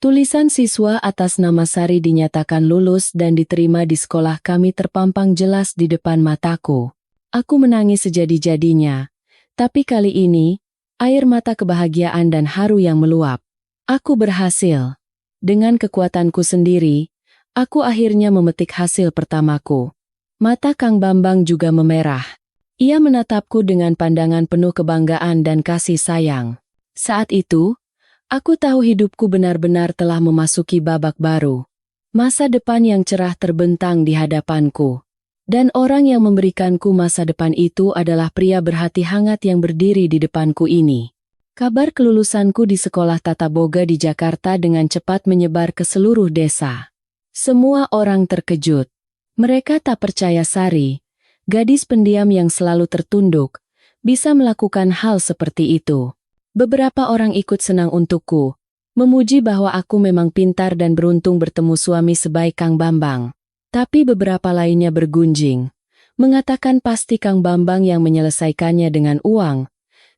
Speaker 1: Tulisan siswa atas nama Sari dinyatakan lulus dan diterima di sekolah kami terpampang jelas di depan mataku. Aku menangis sejadi-jadinya. Tapi kali ini, air mata kebahagiaan dan haru yang meluap. Aku berhasil. Dengan kekuatanku sendiri, aku akhirnya memetik hasil pertamaku. Mata Kang Bambang juga memerah. Ia menatapku dengan pandangan penuh kebanggaan dan kasih sayang. Saat itu, aku tahu hidupku benar-benar telah memasuki babak baru. Masa depan yang cerah terbentang di hadapanku. Dan orang yang memberikanku masa depan itu adalah pria berhati hangat yang berdiri di depanku ini. Kabar kelulusanku di sekolah tata boga di Jakarta dengan cepat menyebar ke seluruh desa. Semua orang terkejut. Mereka tak percaya Sari, gadis pendiam yang selalu tertunduk, bisa melakukan hal seperti itu. Beberapa orang ikut senang untukku. memuji bahwa aku memang pintar dan beruntung bertemu suami sebaik Kang Bambang. Tapi beberapa lainnya bergunjing, mengatakan pasti Kang Bambang yang menyelesaikannya dengan uang.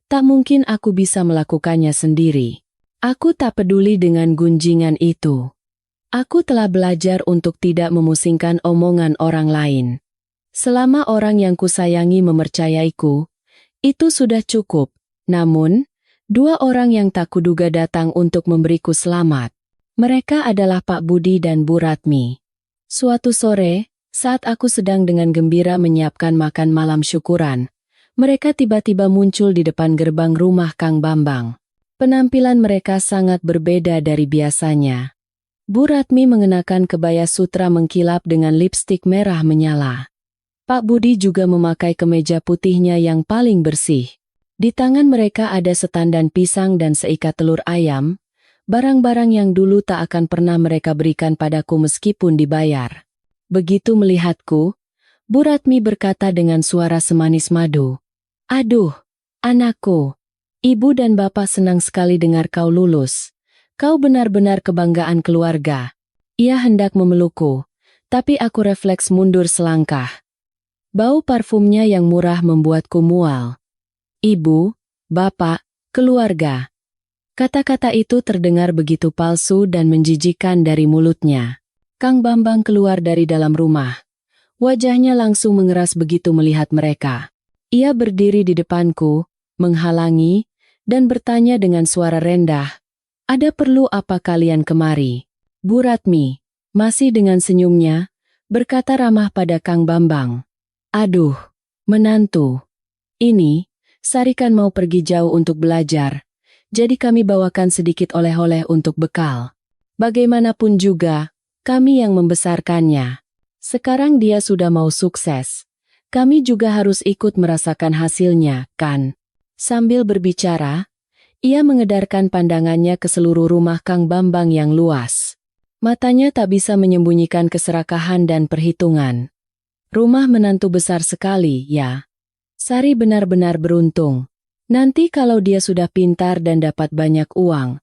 Speaker 1: Tak mungkin aku bisa melakukannya sendiri. Aku tak peduli dengan gunjingan itu. Aku telah belajar untuk tidak memusingkan omongan orang lain. Selama orang yang kusayangi mempercayaiku, itu sudah cukup. Namun, dua orang yang tak kuduga datang untuk memberiku selamat. Mereka adalah Pak Budi dan Bu Ratmi. Suatu sore, saat aku sedang dengan gembira menyiapkan makan malam syukuran, mereka tiba-tiba muncul di depan gerbang rumah Kang Bambang. Penampilan mereka sangat berbeda dari biasanya. Bu Ratmi mengenakan kebaya sutra mengkilap dengan lipstik merah menyala. Pak Budi juga memakai kemeja putihnya yang paling bersih. Di tangan mereka ada setandan pisang dan seikat telur ayam, barang-barang yang dulu tak akan pernah mereka berikan padaku meskipun dibayar. Begitu melihatku, Bu Ratmi berkata dengan suara semanis madu, "Aduh, anakku, ibu dan bapak senang sekali dengar kau lulus. Kau benar-benar kebanggaan keluarga." Ia hendak memelukku, tapi aku refleks mundur selangkah. Bau parfumnya yang murah membuatku mual. "Ibu, bapak, keluarga." Kata-kata itu terdengar begitu palsu dan menjijikkan dari mulutnya. Kang Bambang keluar dari dalam rumah. Wajahnya langsung mengeras begitu melihat mereka. Ia berdiri di depanku, menghalangi, dan bertanya dengan suara rendah, "Ada perlu apa kalian kemari?" Bu Ratmi, masih dengan senyumnya, berkata ramah pada Kang Bambang, "Aduh, menantu. Ini, Sari kan mau pergi jauh untuk belajar, jadi kami bawakan sedikit oleh-oleh untuk bekal. Bagaimanapun juga, kami yang membesarkannya. Sekarang dia sudah mau sukses. Kami juga harus ikut merasakan hasilnya, kan?" Sambil berbicara, ia mengedarkan pandangannya ke seluruh rumah Kang Bambang yang luas. Matanya tak bisa menyembunyikan keserakahan dan perhitungan. "Rumah menantu besar sekali, ya. Sari benar-benar beruntung. Nanti kalau dia sudah pintar dan dapat banyak uang,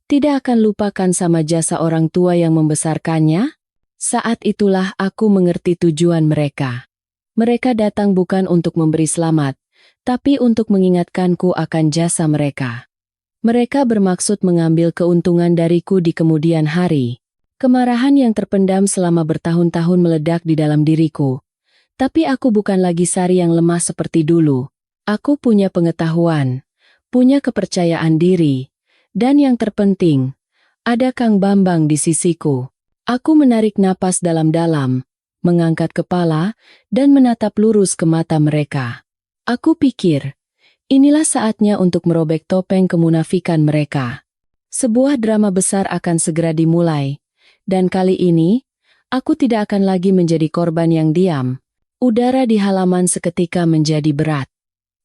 Speaker 1: tidak akan lupakan sama jasa orang tua yang membesarkannya?" Saat itulah aku mengerti tujuan mereka. Mereka datang bukan untuk memberi selamat, tapi untuk mengingatkanku akan jasa mereka. Mereka bermaksud mengambil keuntungan dariku di kemudian hari. Kemarahan yang terpendam selama bertahun-tahun meledak di dalam diriku. Tapi aku bukan lagi Sari yang lemah seperti dulu. Aku punya pengetahuan, punya kepercayaan diri, dan yang terpenting, ada Kang Bambang di sisiku. Aku menarik napas dalam-dalam, mengangkat kepala, dan menatap lurus ke mata mereka. Aku pikir, inilah saatnya untuk merobek topeng kemunafikan mereka. Sebuah drama besar akan segera dimulai, dan kali ini, aku tidak akan lagi menjadi korban yang diam. Udara di halaman seketika menjadi berat.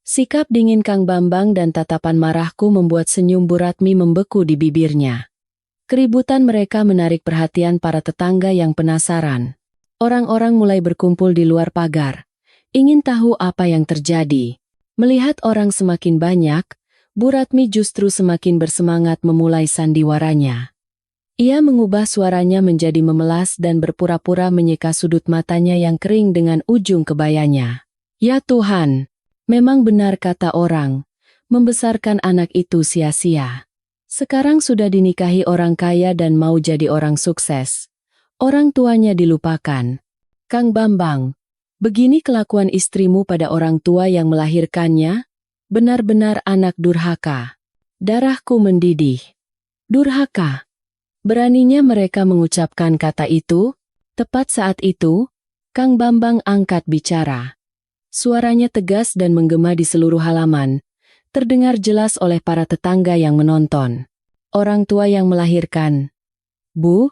Speaker 1: Sikap dingin Kang Bambang dan tatapan marahku membuat senyum Bu Ratmi membeku di bibirnya. Keributan mereka menarik perhatian para tetangga yang penasaran. Orang-orang mulai berkumpul di luar pagar, ingin tahu apa yang terjadi. Melihat orang semakin banyak, Bu Ratmi justru semakin bersemangat memulai sandiwaranya. Ia mengubah suaranya menjadi memelas dan berpura-pura menyeka sudut matanya yang kering dengan ujung kebayanya. "Ya Tuhan, memang benar kata orang, membesarkan anak itu sia-sia. Sekarang sudah dinikahi orang kaya dan mau jadi orang sukses. Orang tuanya dilupakan. Kang Bambang, begini kelakuan istrimu pada orang tua yang melahirkannya? Benar-benar anak durhaka." Darahku mendidih. Durhaka. Beraninya mereka mengucapkan kata itu. Tepat saat itu, Kang Bambang angkat bicara. Suaranya tegas dan menggema di seluruh halaman, terdengar jelas oleh para tetangga yang menonton. "Orang tua yang melahirkan. Bu,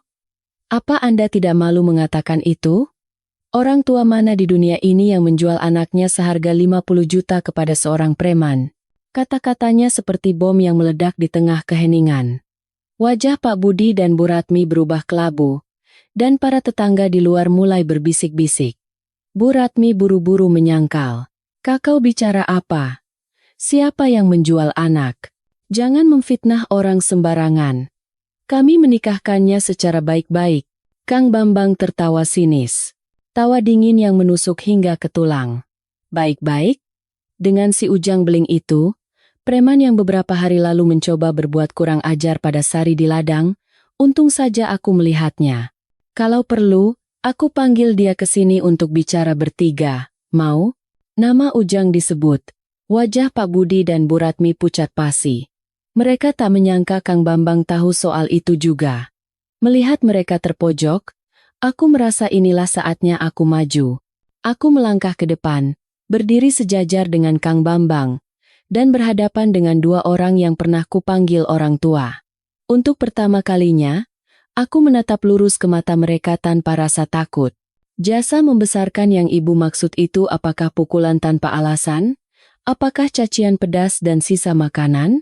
Speaker 1: apa Anda tidak malu mengatakan itu? Orang tua mana di dunia ini yang menjual anaknya seharga 50 juta kepada seorang preman?" Kata-katanya seperti bom yang meledak di tengah keheningan. Wajah Pak Budi dan Bu Ratmi berubah kelabu, dan para tetangga di luar mulai berbisik-bisik. Bu Ratmi buru-buru menyangkal. "Kakau bicara apa? Siapa yang menjual anak? Jangan memfitnah orang sembarangan." Kami menikahkannya secara baik-baik. Kang Bambang tertawa sinis. Tawa dingin yang menusuk hingga ke tulang. Baik-baik? Dengan si Ujang Beling itu, preman yang beberapa hari lalu mencoba berbuat kurang ajar pada Sari di ladang, untung saja aku melihatnya. Kalau perlu, aku panggil dia ke sini untuk bicara bertiga. Mau? Nama Ujang disebut. Wajah Pak Budi dan Bu Ratmi pucat pasi. Mereka tak menyangka Kang Bambang tahu soal itu juga. Melihat mereka terpojok, aku merasa inilah saatnya aku maju. Aku melangkah ke depan, berdiri sejajar dengan Kang Bambang, dan berhadapan dengan dua orang yang pernah kupanggil orang tua. Untuk pertama kalinya, aku menatap lurus ke mata mereka tanpa rasa takut. Jasa membesarkan yang ibu maksud itu apakah pukulan tanpa alasan? Apakah cacian pedas dan sisa makanan?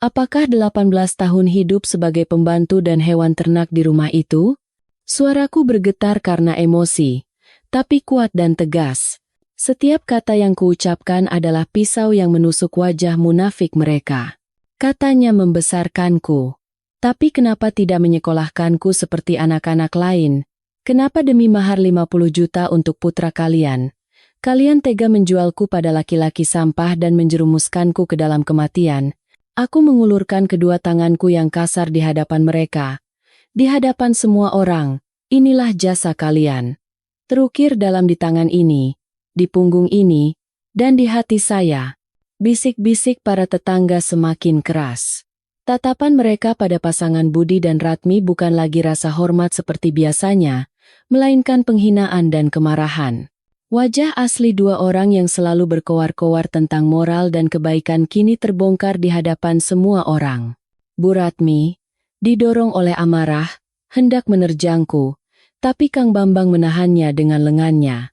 Speaker 1: Apakah 18 tahun hidup sebagai pembantu dan hewan ternak di rumah itu? Suaraku bergetar karena emosi, tapi kuat dan tegas. Setiap kata yang kuucapkan adalah pisau yang menusuk wajah munafik mereka. Katanya membesarkanku. Tapi kenapa tidak menyekolahkanku seperti anak-anak lain? Kenapa demi mahar 50 juta untuk putra kalian? Kalian tega menjualku pada laki-laki sampah dan menjerumuskanku ke dalam kematian. Aku mengulurkan kedua tanganku yang kasar di hadapan mereka. Di hadapan semua orang, inilah jasa kalian. Terukir dalam di tangan ini, di punggung ini, dan di hati saya. Bisik-bisik para tetangga semakin keras. Tatapan mereka pada pasangan Budi dan Ratmi bukan lagi rasa hormat seperti biasanya, melainkan penghinaan dan kemarahan. Wajah asli dua orang yang selalu berkoar-koar tentang moral dan kebaikan kini terbongkar di hadapan semua orang. Bu Ratmi, didorong oleh amarah, hendak menerjangku, tapi Kang Bambang menahannya dengan lengannya.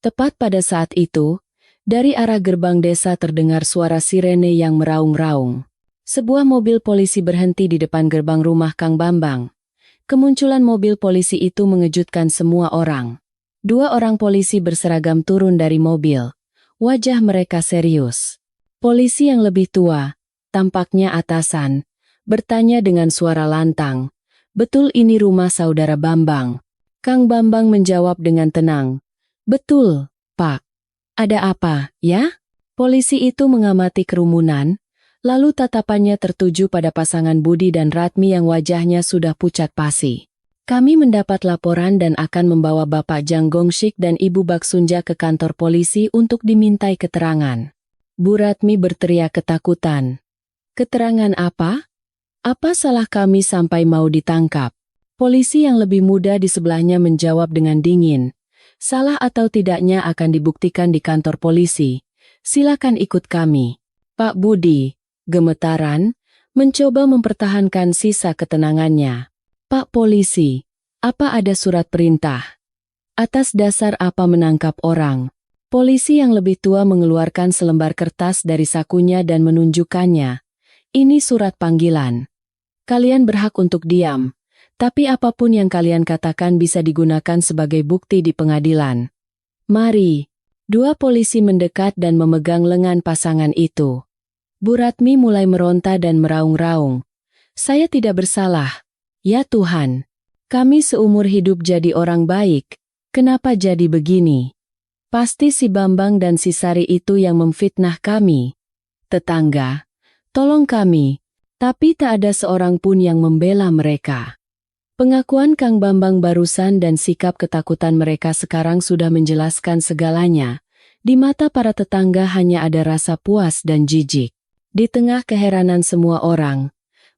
Speaker 1: Tepat pada saat itu, dari arah gerbang desa terdengar suara sirene yang meraung-raung. Sebuah mobil polisi berhenti di depan gerbang rumah Kang Bambang. Kemunculan mobil polisi itu mengejutkan semua orang. Dua orang polisi berseragam turun dari mobil. Wajah mereka serius. Polisi yang lebih tua, tampaknya atasan, bertanya dengan suara lantang, "Betul ini rumah saudara Bambang?" Kang Bambang menjawab dengan tenang, "Betul, Pak." "Ada apa, ya?" Polisi itu mengamati kerumunan, lalu tatapannya tertuju pada pasangan Budi dan Ratmi yang wajahnya sudah pucat pasi. "Kami mendapat laporan dan akan membawa Bapak Jang Gongshik dan Ibu Baksunja ke kantor polisi untuk dimintai keterangan." Bu Ratmi berteriak ketakutan. "Keterangan apa? Apa salah kami sampai mau ditangkap?" Polisi yang lebih muda di sebelahnya menjawab dengan dingin, "Salah atau tidaknya akan dibuktikan di kantor polisi. Silakan ikut kami." Pak Budi, gemetaran, mencoba mempertahankan sisa ketenangannya. "Pak Polisi, apa ada surat perintah? Atas dasar apa menangkap orang?" Polisi yang lebih tua mengeluarkan selembar kertas dari sakunya dan menunjukkannya. "Ini surat panggilan. Kalian berhak untuk diam, tapi apapun yang kalian katakan bisa digunakan sebagai bukti di pengadilan." "Mari." Dua polisi mendekat dan memegang lengan pasangan itu. Bu Ratmi mulai meronta dan meraung-raung. "Saya tidak bersalah. Ya Tuhan, kami seumur hidup jadi orang baik, kenapa jadi begini? Pasti si Bambang dan si Sari itu yang memfitnah kami. Tetangga, tolong kami." Tapi tak ada seorang pun yang membela mereka. Pengakuan Kang Bambang barusan dan sikap ketakutan mereka sekarang sudah menjelaskan segalanya. Di mata para tetangga hanya ada rasa puas dan jijik. Di tengah keheranan semua orang,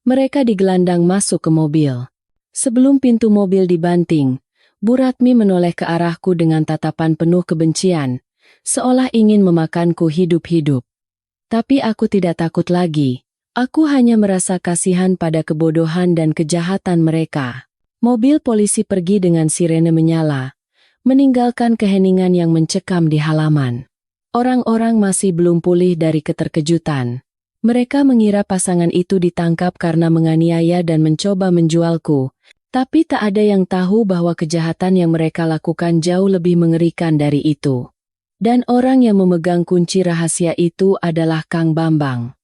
Speaker 1: mereka digelandang masuk ke mobil. Sebelum pintu mobil dibanting, Bu Ratmi menoleh ke arahku dengan tatapan penuh kebencian, seolah ingin memakanku hidup-hidup. Tapi aku tidak takut lagi. Aku hanya merasa kasihan pada kebodohan dan kejahatan mereka. Mobil polisi pergi dengan sirene menyala, meninggalkan keheningan yang mencekam di halaman. Orang-orang masih belum pulih dari keterkejutan. Mereka mengira pasangan itu ditangkap karena menganiaya dan mencoba menjualku, tapi tak ada yang tahu bahwa kejahatan yang mereka lakukan jauh lebih mengerikan dari itu. Dan orang yang memegang kunci rahasia itu adalah Kang Bambang.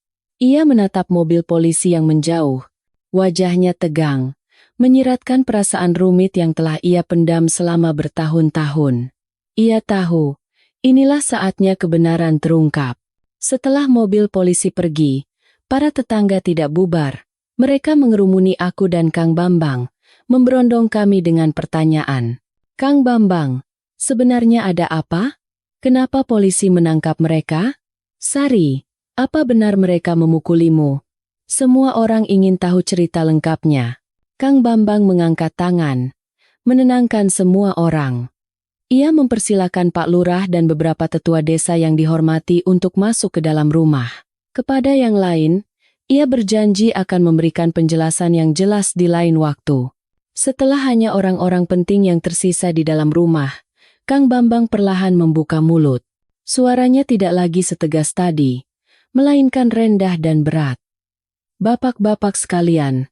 Speaker 1: Ia menatap mobil polisi yang menjauh, Wajahnya tegang, menyiratkan perasaan rumit yang telah ia pendam selama bertahun-tahun. Ia tahu, inilah saatnya kebenaran terungkap. Setelah mobil polisi pergi, para tetangga tidak bubar. Mereka mengerumuni aku dan Kang Bambang, memberondong kami dengan pertanyaan. Kang Bambang, sebenarnya ada apa? Kenapa polisi menangkap mereka? Sari, apa benar mereka memukulimu? Semua orang ingin tahu cerita lengkapnya. Kang Bambang mengangkat tangan, menenangkan semua orang. Ia mempersilakan Pak Lurah dan beberapa tetua desa yang dihormati untuk masuk ke dalam rumah. Kepada yang lain, ia berjanji akan memberikan penjelasan yang jelas di lain waktu. Setelah hanya orang-orang penting yang tersisa di dalam rumah, Kang Bambang perlahan membuka mulut. Suaranya tidak lagi setegas tadi, melainkan rendah dan berat. Bapak-bapak sekalian,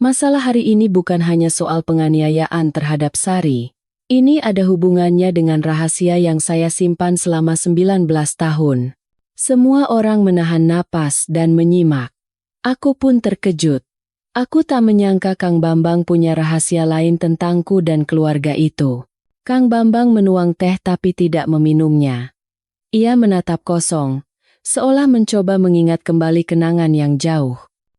Speaker 1: masalah hari ini bukan hanya soal penganiayaan terhadap Sari. Ini ada hubungannya dengan rahasia yang saya simpan selama 19 tahun. Semua orang menahan napas dan menyimak. Aku pun terkejut. Aku tak menyangka Kang Bambang punya rahasia lain tentangku dan keluarga itu. Kang Bambang menuang teh tapi tidak meminumnya. Ia menatap kosong, seolah mencoba mengingat kembali kenangan yang jauh.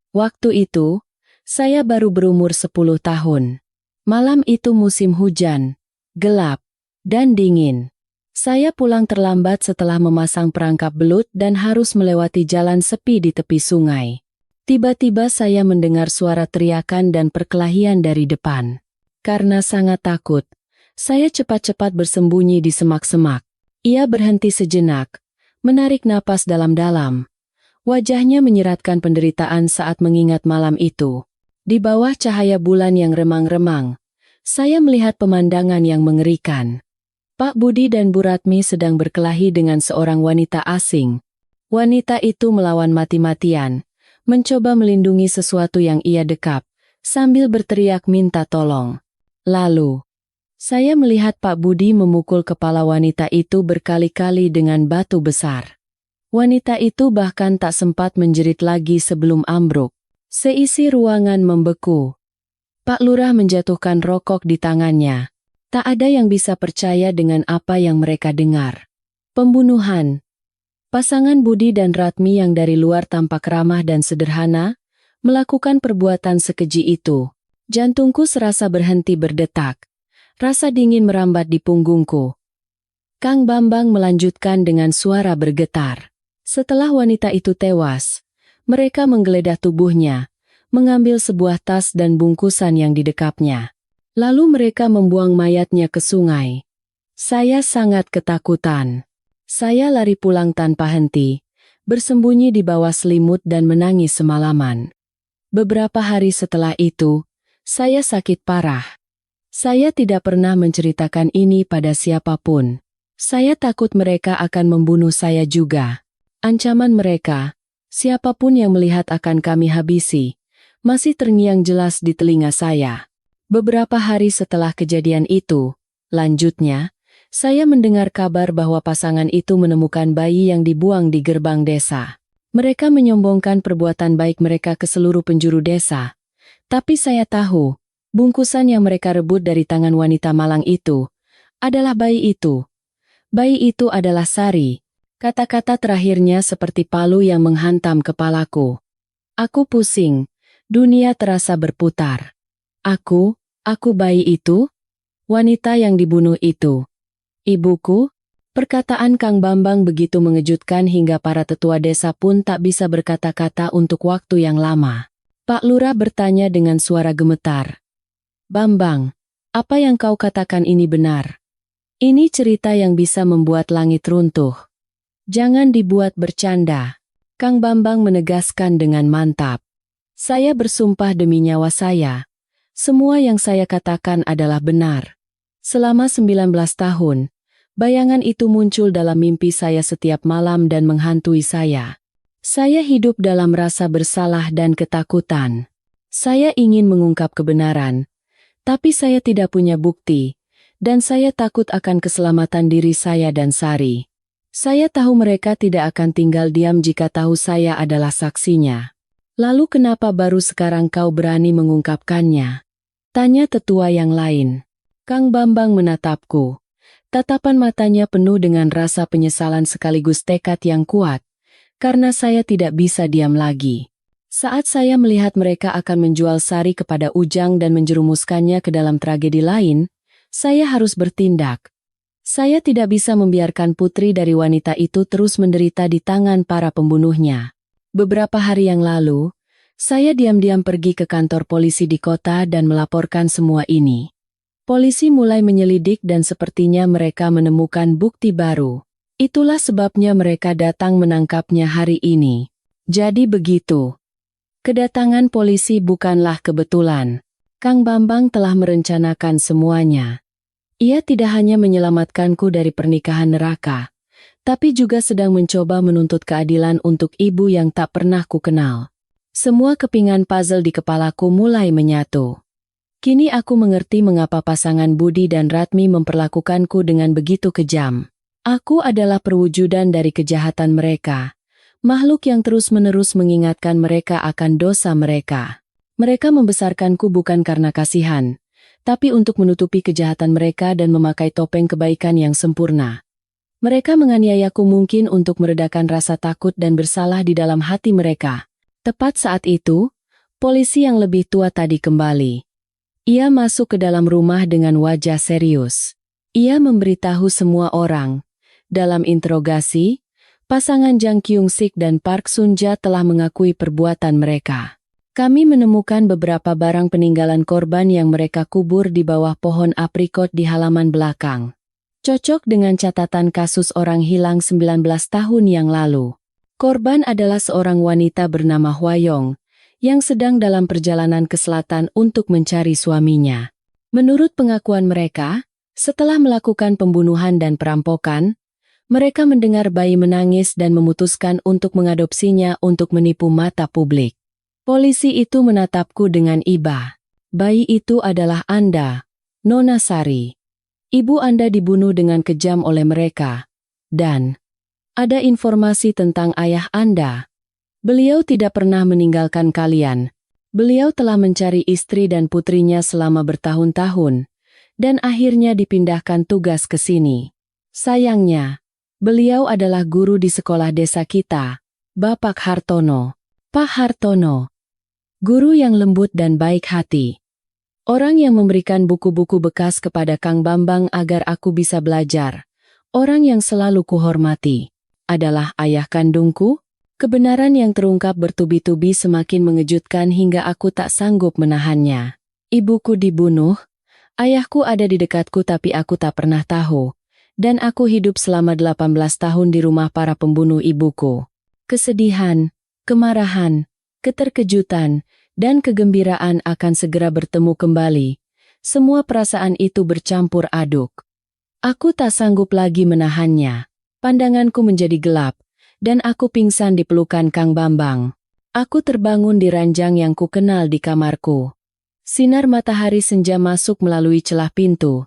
Speaker 1: Waktu itu, saya baru berumur 10 tahun. Malam itu musim hujan, gelap, dan dingin. Saya pulang terlambat setelah memasang perangkap belut dan harus melewati jalan sepi di tepi sungai. Tiba-tiba saya mendengar suara teriakan dan perkelahian dari depan. Karena sangat takut, saya cepat-cepat bersembunyi di semak-semak. Ia berhenti sejenak, menarik napas dalam-dalam. Wajahnya menyiratkan penderitaan saat mengingat malam itu. Di bawah cahaya bulan yang remang-remang, saya melihat pemandangan yang mengerikan. Pak Budi dan Bu Ratmi sedang berkelahi dengan seorang wanita asing. Wanita itu melawan mati-matian, mencoba melindungi sesuatu yang ia dekap, sambil berteriak minta tolong. Lalu, saya melihat Pak Budi memukul kepala wanita itu berkali-kali dengan batu besar. Wanita itu bahkan tak sempat menjerit lagi sebelum ambruk. Seisi ruangan membeku. Pak Lurah menjatuhkan rokok di tangannya. Tak ada yang bisa percaya dengan apa yang mereka dengar. Pembunuhan. Pasangan Budi dan Ratmi yang dari luar tampak ramah dan sederhana, melakukan perbuatan sekeji itu. Jantungku serasa berhenti berdetak. Rasa dingin merambat di punggungku. Kang Bambang melanjutkan dengan suara bergetar. Setelah wanita itu tewas, mereka menggeledah tubuhnya, mengambil sebuah tas dan bungkusan yang didekapnya. Lalu mereka membuang mayatnya ke sungai. Saya sangat ketakutan. Saya lari pulang tanpa henti, bersembunyi di bawah selimut dan menangis semalaman. Beberapa hari setelah itu, saya sakit parah. Saya tidak pernah menceritakan ini pada siapapun. Saya takut mereka akan membunuh saya juga. Ancaman mereka, siapapun yang melihat akan kami habisi, masih terngiang jelas di telinga saya. Beberapa hari setelah kejadian itu, lanjutnya, saya mendengar kabar bahwa pasangan itu menemukan bayi yang dibuang di gerbang desa. Mereka menyombongkan perbuatan baik mereka ke seluruh penjuru desa. Tapi saya tahu, bungkusan yang mereka rebut dari tangan wanita malang itu, adalah bayi itu. Bayi itu adalah Sari. Kata-kata terakhirnya seperti palu yang menghantam kepalaku. Aku pusing, dunia terasa berputar. Aku bayi itu? Wanita yang dibunuh itu. Ibuku? Perkataan Kang Bambang begitu mengejutkan hingga para tetua desa pun tak bisa berkata-kata untuk waktu yang lama. Pak Lurah bertanya dengan suara gemetar. Bambang, apa yang kau katakan ini benar? Ini cerita yang bisa membuat langit runtuh. Jangan dibuat bercanda. Kang Bambang menegaskan dengan mantap. Saya bersumpah demi nyawa saya. Semua yang saya katakan adalah benar. Selama 19 tahun, bayangan itu muncul dalam mimpi saya setiap malam dan menghantui saya. Saya hidup dalam rasa bersalah dan ketakutan. Saya ingin mengungkap kebenaran, tapi saya tidak punya bukti, dan saya takut akan keselamatan diri saya dan Sari. Saya tahu mereka tidak akan tinggal diam jika tahu saya adalah saksinya. Lalu kenapa baru sekarang kau berani mengungkapkannya? Tanya tetua yang lain. Kang Bambang menatapku. Tatapan matanya penuh dengan rasa penyesalan sekaligus tekad yang kuat, karena saya tidak bisa diam lagi. Saat saya melihat mereka akan menjual Sari kepada Ujang dan menjerumuskannya ke dalam tragedi lain, saya harus bertindak. Saya tidak bisa membiarkan putri dari wanita itu terus menderita di tangan para pembunuhnya. Beberapa hari yang lalu, saya diam-diam pergi ke kantor polisi di kota dan melaporkan semua ini. Polisi mulai menyelidik dan sepertinya mereka menemukan bukti baru. Itulah sebabnya mereka datang menangkapnya hari ini. Jadi begitu. Kedatangan polisi bukanlah kebetulan. Kang Bambang telah merencanakan semuanya. Ia tidak hanya menyelamatkanku dari pernikahan neraka, tapi juga sedang mencoba menuntut keadilan untuk ibu yang tak pernah kukenal. Semua kepingan puzzle di kepalaku mulai menyatu. Kini aku mengerti mengapa pasangan Budi dan Ratmi memperlakukanku dengan begitu kejam. Aku adalah perwujudan dari kejahatan mereka. Makhluk yang terus-menerus mengingatkan mereka akan dosa mereka. Mereka membesarkanku bukan karena kasihan, tapi untuk menutupi kejahatan mereka dan memakai topeng kebaikan yang sempurna. Mereka menganiayaku mungkin untuk meredakan rasa takut dan bersalah di dalam hati mereka. Tepat saat itu, polisi yang lebih tua tadi kembali. Ia masuk ke dalam rumah dengan wajah serius. Ia memberitahu semua orang. Dalam interogasi, pasangan Jang Kyung-sik dan Park Sun-ja telah mengakui perbuatan mereka. Kami menemukan beberapa barang peninggalan korban yang mereka kubur di bawah pohon aprikot di halaman belakang. Cocok dengan catatan kasus orang hilang 19 tahun yang lalu. Korban adalah seorang wanita bernama Hwayong, yang sedang dalam perjalanan ke selatan untuk mencari suaminya. Menurut pengakuan mereka, setelah melakukan pembunuhan dan perampokan, mereka mendengar bayi menangis dan memutuskan untuk mengadopsinya untuk menipu mata publik. Polisi itu menatapku dengan iba. Bayi itu adalah Anda, Nona Sari. Ibu Anda dibunuh dengan kejam oleh mereka. Dan ada informasi tentang ayah Anda. Beliau tidak pernah meninggalkan kalian. Beliau telah mencari istri dan putrinya selama bertahun-tahun, dan akhirnya dipindahkan tugas ke sini. Sayangnya, beliau adalah guru di sekolah desa kita, Bapak Hartono. Pak Hartono, guru yang lembut dan baik hati. Orang yang memberikan buku-buku bekas kepada Kang Bambang agar aku bisa belajar. Orang yang selalu kuhormati. Adalah ayah kandungku? Kebenaran yang terungkap bertubi-tubi semakin mengejutkan hingga aku tak sanggup menahannya. Ibuku dibunuh, ayahku ada di dekatku tapi aku tak pernah tahu, dan aku hidup selama 18 tahun di rumah para pembunuh ibuku. Kesedihan, kemarahan, keterkejutan, dan kegembiraan akan segera bertemu kembali. Semua perasaan itu bercampur aduk. Aku tak sanggup lagi menahannya. Pandanganku menjadi gelap, dan aku pingsan di pelukan Kang Bambang. Aku terbangun di ranjang yang kukenal di kamarku. Sinar matahari senja masuk melalui celah pintu.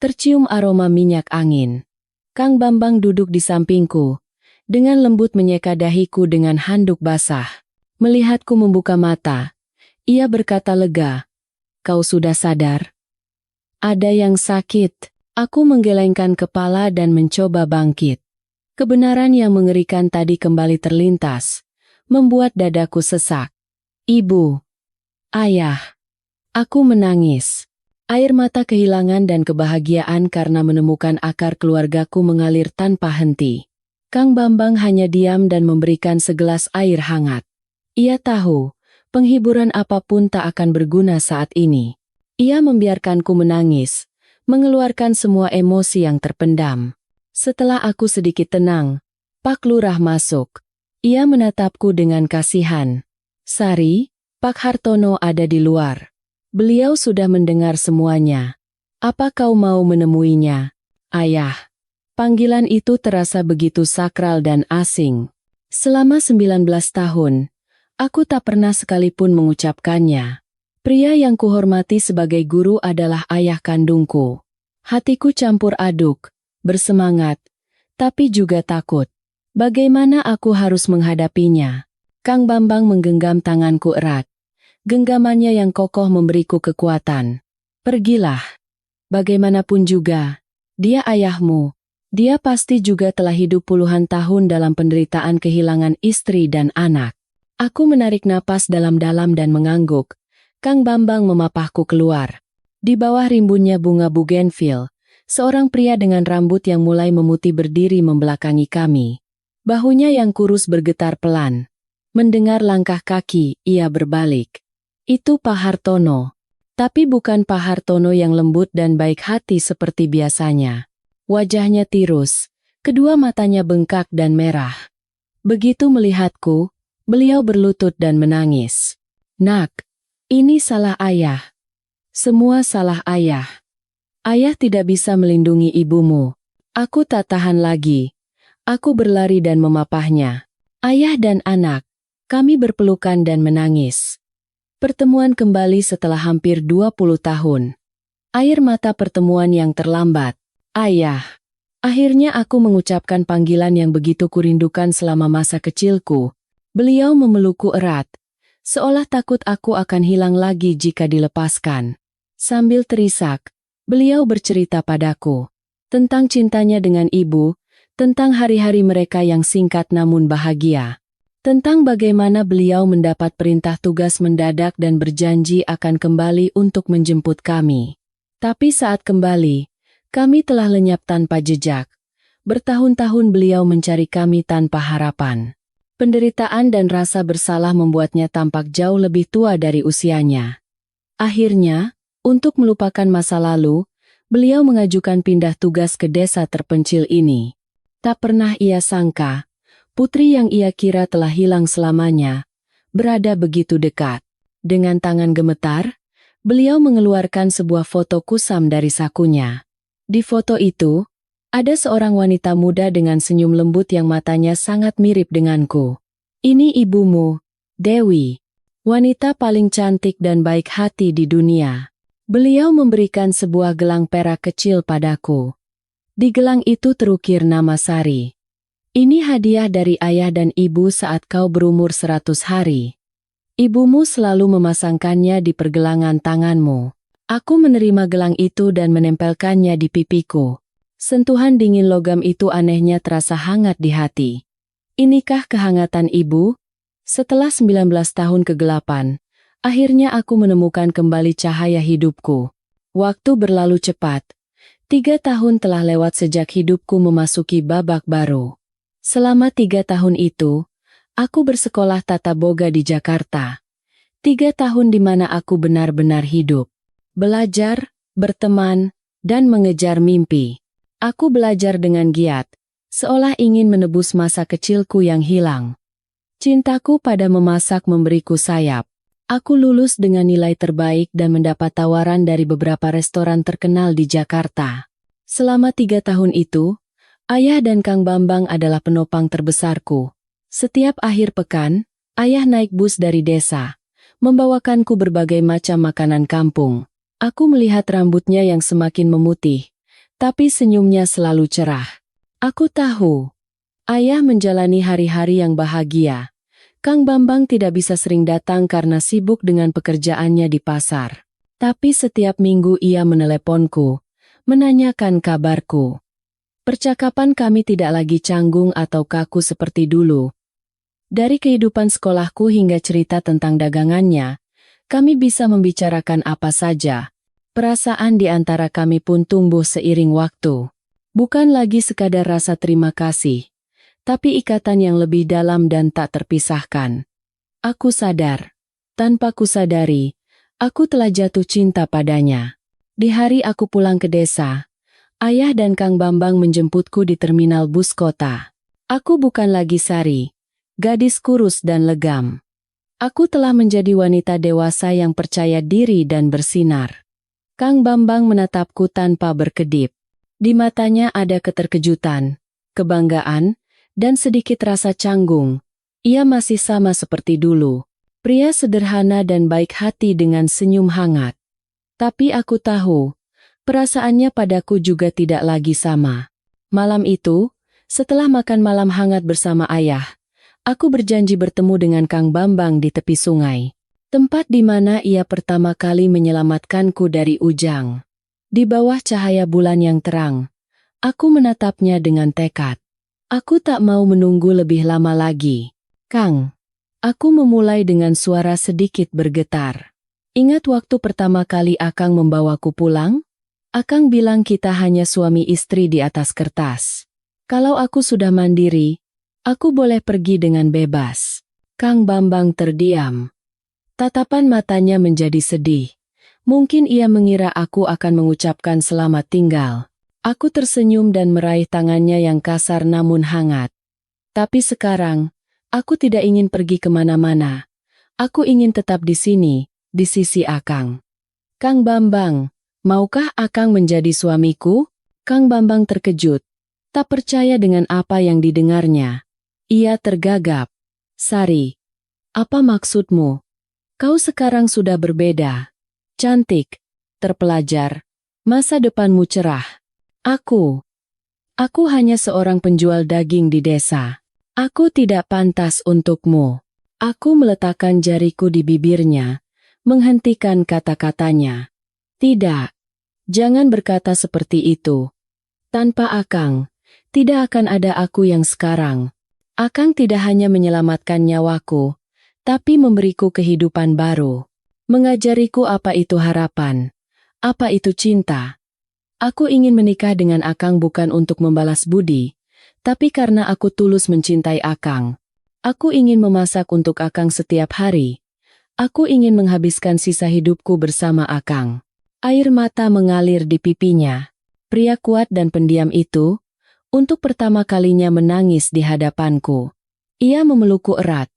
Speaker 1: Tercium aroma minyak angin. Kang Bambang duduk di sampingku. Dengan lembut menyeka dahiku dengan handuk basah. Melihatku membuka mata. Ia berkata lega. Kau sudah sadar? Ada yang sakit. Aku menggelengkan kepala dan mencoba bangkit. Kebenaran yang mengerikan tadi kembali terlintas, membuat dadaku sesak. Ibu, ayah, aku menangis. Air mata kehilangan dan kebahagiaan karena menemukan akar keluargaku mengalir tanpa henti. Kang Bambang hanya diam dan memberikan segelas air hangat. Ia tahu, penghiburan apapun tak akan berguna saat ini. Ia membiarkanku menangis, mengeluarkan semua emosi yang terpendam. Setelah aku sedikit tenang, Pak Lurah masuk. Ia menatapku dengan kasihan. Sari, Pak Hartono ada di luar. Beliau sudah mendengar semuanya. Apa kau mau menemuinya? Ayah. Panggilan itu terasa begitu sakral dan asing. Selama 19 tahun, aku tak pernah sekalipun mengucapkannya. Pria yang kuhormati sebagai guru adalah ayah kandungku. Hatiku campur aduk. Bersemangat, tapi juga takut. Bagaimana aku harus menghadapinya? Kang Bambang menggenggam tanganku erat. Genggamannya yang kokoh memberiku kekuatan. Pergilah. Bagaimanapun juga, dia ayahmu. Dia pasti juga telah hidup puluhan tahun dalam penderitaan kehilangan istri dan anak. Aku menarik napas dalam-dalam dan mengangguk. Kang Bambang memapahku keluar. Di bawah rimbunnya bunga bougainville, seorang pria dengan rambut yang mulai memutih berdiri membelakangi kami. Bahunya yang kurus bergetar pelan. Mendengar langkah kaki, ia berbalik. Itu Pak Hartono. Tapi bukan Pak Hartono yang lembut dan baik hati seperti biasanya. Wajahnya tirus, kedua matanya bengkak dan merah. Begitu melihatku, beliau berlutut dan menangis. Nak, ini salah ayah. Semua salah ayah. Ayah tidak bisa melindungi ibumu. Aku tak tahan lagi. Aku berlari dan memapahnya. Ayah dan anak, kami berpelukan dan menangis. Pertemuan kembali setelah hampir 20 tahun. Air mata pertemuan yang terlambat. Ayah. Akhirnya aku mengucapkan panggilan yang begitu kurindukan selama masa kecilku. Beliau memelukku erat, seolah takut aku akan hilang lagi jika dilepaskan. Sambil terisak, beliau bercerita padaku tentang cintanya dengan ibu, tentang hari-hari mereka yang singkat namun bahagia. Tentang bagaimana beliau mendapat perintah tugas mendadak dan berjanji akan kembali untuk menjemput kami. Tapi saat kembali, kami telah lenyap tanpa jejak. Bertahun-tahun beliau mencari kami tanpa harapan. Penderitaan dan rasa bersalah membuatnya tampak jauh lebih tua dari usianya. Akhirnya, untuk melupakan masa lalu, beliau mengajukan pindah tugas ke desa terpencil ini. Tak pernah ia sangka, putri yang ia kira telah hilang selamanya, berada begitu dekat. Dengan tangan gemetar, beliau mengeluarkan sebuah foto kusam dari sakunya. Di foto itu, ada seorang wanita muda dengan senyum lembut yang matanya sangat mirip denganku. Ini ibumu, Dewi. Wanita paling cantik dan baik hati di dunia. Beliau memberikan sebuah gelang perak kecil padaku. Di gelang itu terukir nama Sari. Ini hadiah dari ayah dan ibu saat kau berumur 100 hari. Ibumu selalu memasangkannya di pergelangan tanganmu. Aku menerima gelang itu dan menempelkannya di pipiku. Sentuhan dingin logam itu anehnya terasa hangat di hati. Inikah kehangatan ibu? Setelah 19 tahun kegelapan, akhirnya aku menemukan kembali cahaya hidupku. Waktu berlalu cepat. 3 tahun telah lewat sejak hidupku memasuki babak baru. Selama 3 tahun itu, aku bersekolah tata boga di Jakarta. 3 tahun di mana aku benar-benar hidup. Belajar, berteman, dan mengejar mimpi. Aku belajar dengan giat, seolah ingin menebus masa kecilku yang hilang. Cintaku pada memasak memberiku sayap. Aku lulus dengan nilai terbaik dan mendapat tawaran dari beberapa restoran terkenal di Jakarta. Selama 3 tahun itu, ayah dan Kang Bambang adalah penopang terbesarku. Setiap akhir pekan, ayah naik bus dari desa, membawakanku berbagai macam makanan kampung. Aku melihat rambutnya yang semakin memutih, tapi senyumnya selalu cerah. Aku tahu, ayah menjalani hari-hari yang bahagia. Kang Bambang tidak bisa sering datang karena sibuk dengan pekerjaannya di pasar. Tapi setiap minggu ia meneleponku, menanyakan kabarku. Percakapan kami tidak lagi canggung atau kaku seperti dulu. Dari kehidupan sekolahku hingga cerita tentang dagangannya, kami bisa membicarakan apa saja. Perasaan di antara kami pun tumbuh seiring waktu. Bukan lagi sekadar rasa terima kasih, tapi ikatan yang lebih dalam dan tak terpisahkan. Aku sadar, tanpa kusadari, aku telah jatuh cinta padanya. Di hari aku pulang ke desa, ayah dan Kang Bambang menjemputku di terminal bus kota. Aku bukan lagi Sari, gadis kurus dan legam. Aku telah menjadi wanita dewasa yang percaya diri dan bersinar. Kang Bambang menatapku tanpa berkedip. Di matanya ada keterkejutan, kebanggaan, dan sedikit rasa canggung. Ia masih sama seperti dulu. Pria sederhana dan baik hati dengan senyum hangat. Tapi aku tahu, perasaannya padaku juga tidak lagi sama. Malam itu, setelah makan malam hangat bersama ayah, Aku berjanji bertemu dengan Kang Bambang di tepi sungai. Tempat di mana ia pertama kali menyelamatkanku dari Ujang. Di bawah cahaya bulan yang terang, aku menatapnya dengan tekad. Aku tak mau menunggu lebih lama lagi. Kang, aku memulai dengan suara sedikit bergetar. Ingat waktu pertama kali Akang membawaku pulang? Akang bilang kita hanya suami istri di atas kertas. Kalau aku sudah mandiri, aku boleh pergi dengan bebas. Kang Bambang terdiam. Tatapan matanya menjadi sedih. Mungkin ia mengira aku akan mengucapkan selamat tinggal. Aku tersenyum dan meraih tangannya yang kasar namun hangat. Tapi sekarang, aku tidak ingin pergi kemana-mana. Aku ingin tetap di sini, di sisi Akang. Kang Bambang, maukah Akang menjadi suamiku? Kang Bambang terkejut. Tak percaya dengan apa yang didengarnya. Ia tergagap. Sari, apa maksudmu? Kau sekarang sudah berbeda. Cantik, terpelajar, masa depanmu cerah. Aku hanya seorang penjual daging di desa. Aku tidak pantas untukmu. Aku meletakkan jariku di bibirnya, menghentikan kata-katanya. Tidak, jangan berkata seperti itu. Tanpa Akang, tidak akan ada aku yang sekarang. Akang tidak hanya menyelamatkan nyawaku, tapi memberiku kehidupan baru. Mengajariku apa itu harapan, apa itu cinta. Aku ingin menikah dengan Akang bukan untuk membalas budi, tapi karena aku tulus mencintai Akang. Aku ingin memasak untuk Akang setiap hari. Aku ingin menghabiskan sisa hidupku bersama Akang. Air mata mengalir di pipinya. Pria kuat dan pendiam itu, untuk pertama kalinya menangis di hadapanku. Ia memelukku erat.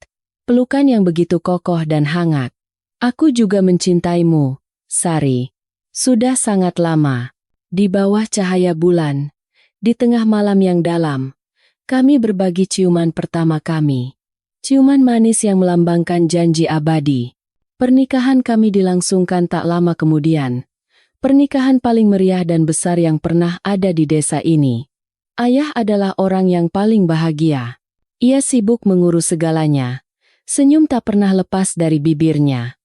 Speaker 1: Pelukan yang begitu kokoh dan hangat. Aku juga mencintaimu, Sari. Sudah sangat lama. Di bawah cahaya bulan, di tengah malam yang dalam, kami berbagi ciuman pertama kami. Ciuman manis yang melambangkan janji abadi. Pernikahan kami dilangsungkan tak lama kemudian. Pernikahan paling meriah dan besar yang pernah ada di desa ini. Ayah adalah orang yang paling bahagia. Ia sibuk mengurus segalanya. Senyum tak pernah lepas dari bibirnya.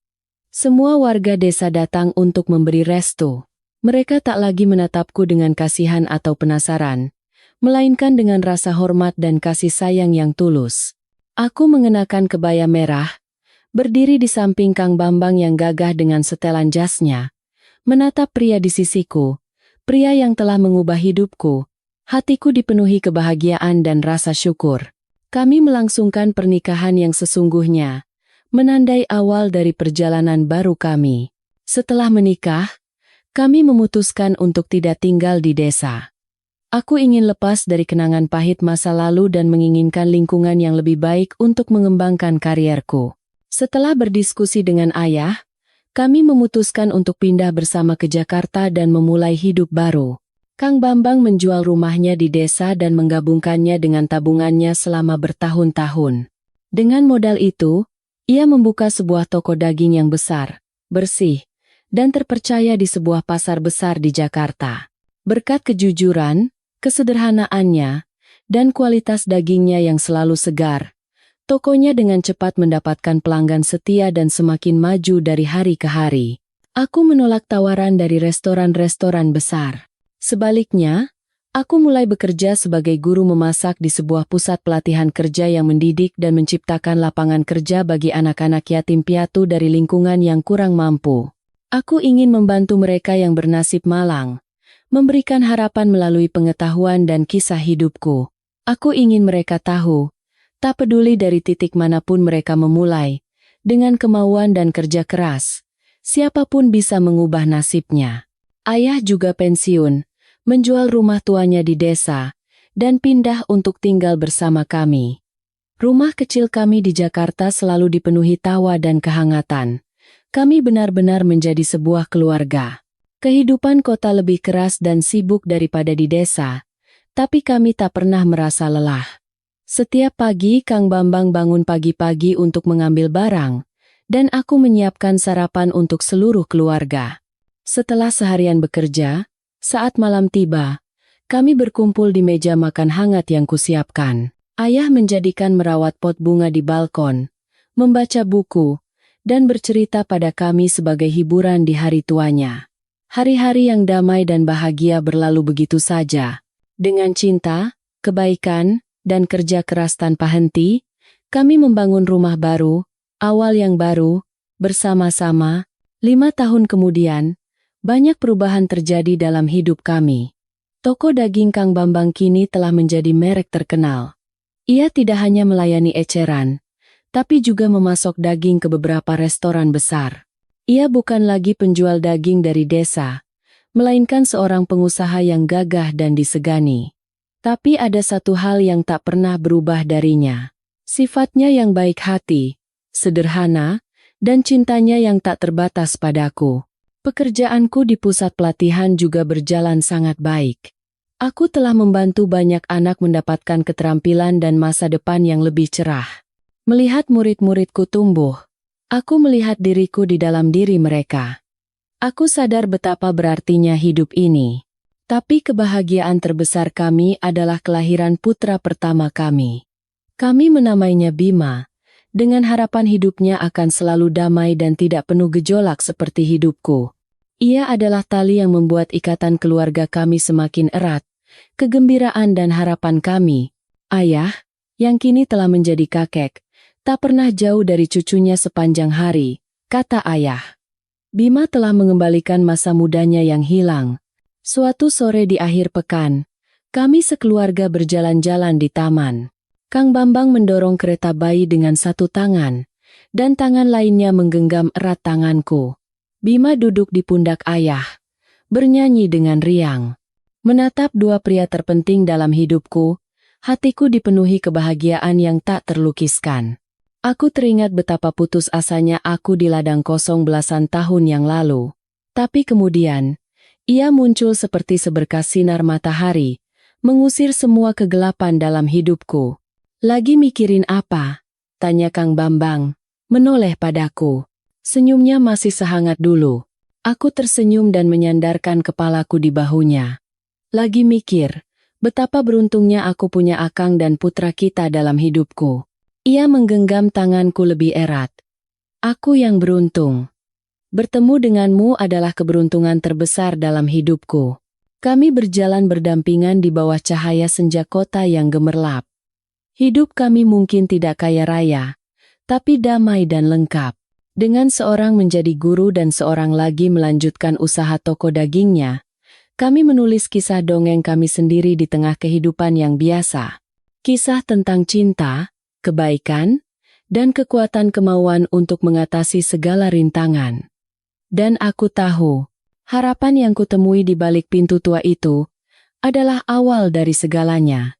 Speaker 1: Semua warga desa datang untuk memberi restu. Mereka tak lagi menatapku dengan kasihan atau penasaran, melainkan dengan rasa hormat dan kasih sayang yang tulus. Aku mengenakan kebaya merah, berdiri di samping Kang Bambang yang gagah dengan setelan jasnya, menatap pria di sisiku, pria yang telah mengubah hidupku. Hatiku dipenuhi kebahagiaan dan rasa syukur. Kami melangsungkan pernikahan yang sesungguhnya, menandai awal dari perjalanan baru kami. Setelah menikah, kami memutuskan untuk tidak tinggal di desa. Aku ingin lepas dari kenangan pahit masa lalu dan menginginkan lingkungan yang lebih baik untuk mengembangkan karierku. Setelah berdiskusi dengan ayah, kami memutuskan untuk pindah bersama ke Jakarta dan memulai hidup baru. Kang Bambang menjual rumahnya di desa dan menggabungkannya dengan tabungannya selama bertahun-tahun. Dengan modal itu, ia membuka sebuah toko daging yang besar, bersih, dan terpercaya di sebuah pasar besar di Jakarta. Berkat kejujuran, kesederhanaannya, dan kualitas dagingnya yang selalu segar, tokonya dengan cepat mendapatkan pelanggan setia dan semakin maju dari hari ke hari. Aku menolak tawaran dari restoran-restoran besar. Sebaliknya, aku mulai bekerja sebagai guru memasak di sebuah pusat pelatihan kerja yang mendidik dan menciptakan lapangan kerja bagi anak-anak yatim piatu dari lingkungan yang kurang mampu. Aku ingin membantu mereka yang bernasib malang, memberikan harapan melalui pengetahuan dan kisah hidupku. Aku ingin mereka tahu, tak peduli dari titik manapun mereka memulai, dengan kemauan dan kerja keras, siapapun bisa mengubah nasibnya. Ayah juga pensiun, menjual rumah tuanya di desa, dan pindah untuk tinggal bersama kami. Rumah kecil kami di Jakarta selalu dipenuhi tawa dan kehangatan. Kami benar-benar menjadi sebuah keluarga. Kehidupan kota lebih keras dan sibuk daripada di desa, tapi kami tak pernah merasa lelah. Setiap pagi Kang Bambang bangun pagi-pagi untuk mengambil barang, dan aku menyiapkan sarapan untuk seluruh keluarga. Setelah seharian bekerja, saat malam tiba, kami berkumpul di meja makan hangat yang kusiapkan. Ayah menjadikan merawat pot bunga di balkon, membaca buku, dan bercerita pada kami sebagai hiburan di hari tuanya. Hari-hari yang damai dan bahagia berlalu begitu saja. Dengan cinta, kebaikan, dan kerja keras tanpa henti, kami membangun rumah baru, awal yang baru, bersama-sama. 5 tahun kemudian, banyak perubahan terjadi dalam hidup kami. Toko daging Kang Bambang kini telah menjadi merek terkenal. Ia tidak hanya melayani eceran, tapi juga memasok daging ke beberapa restoran besar. Ia bukan lagi penjual daging dari desa, melainkan seorang pengusaha yang gagah dan disegani. Tapi ada satu hal yang tak pernah berubah darinya. Sifatnya yang baik hati, sederhana, dan cintanya yang tak terbatas padaku. Pekerjaanku di pusat pelatihan juga berjalan sangat baik. Aku telah membantu banyak anak mendapatkan keterampilan dan masa depan yang lebih cerah. Melihat murid-muridku tumbuh, aku melihat diriku di dalam diri mereka. Aku sadar betapa berartinya hidup ini. Tapi kebahagiaan terbesar kami adalah kelahiran putra pertama kami. Kami menamainya Bima, dengan harapan hidupnya akan selalu damai dan tidak penuh gejolak seperti hidupku. Ia adalah tali yang membuat ikatan keluarga kami semakin erat. Kegembiraan dan harapan kami, ayah, yang kini telah menjadi kakek, tak pernah jauh dari cucunya sepanjang hari, kata ayah. Bima telah mengembalikan masa mudanya yang hilang. Suatu sore di akhir pekan, kami sekeluarga berjalan-jalan di taman. Kang Bambang mendorong kereta bayi dengan satu tangan, dan tangan lainnya menggenggam erat tanganku. Bima duduk di pundak ayah, bernyanyi dengan riang. Menatap dua pria terpenting dalam hidupku, hatiku dipenuhi kebahagiaan yang tak terlukiskan. Aku teringat betapa putus asanya aku di ladang kosong belasan tahun yang lalu. Tapi kemudian, ia muncul seperti seberkas sinar matahari, mengusir semua kegelapan dalam hidupku. Lagi mikirin apa? Tanya Kang Bambang, menoleh padaku. Senyumnya masih sehangat dulu. Aku tersenyum dan menyandarkan kepalaku di bahunya. Lagi mikir, betapa beruntungnya aku punya Akang dan putra kita dalam hidupku. Ia menggenggam tanganku lebih erat. Aku yang beruntung. Bertemu denganmu adalah keberuntungan terbesar dalam hidupku. Kami berjalan berdampingan di bawah cahaya senja kota yang gemerlap. Hidup kami mungkin tidak kaya raya, tapi damai dan lengkap. Dengan seorang menjadi guru dan seorang lagi melanjutkan usaha toko dagingnya, kami menulis kisah dongeng kami sendiri di tengah kehidupan yang biasa. Kisah tentang cinta, kebaikan, dan kekuatan kemauan untuk mengatasi segala rintangan. Dan aku tahu, harapan yang kutemui di balik pintu tua itu adalah awal dari segalanya.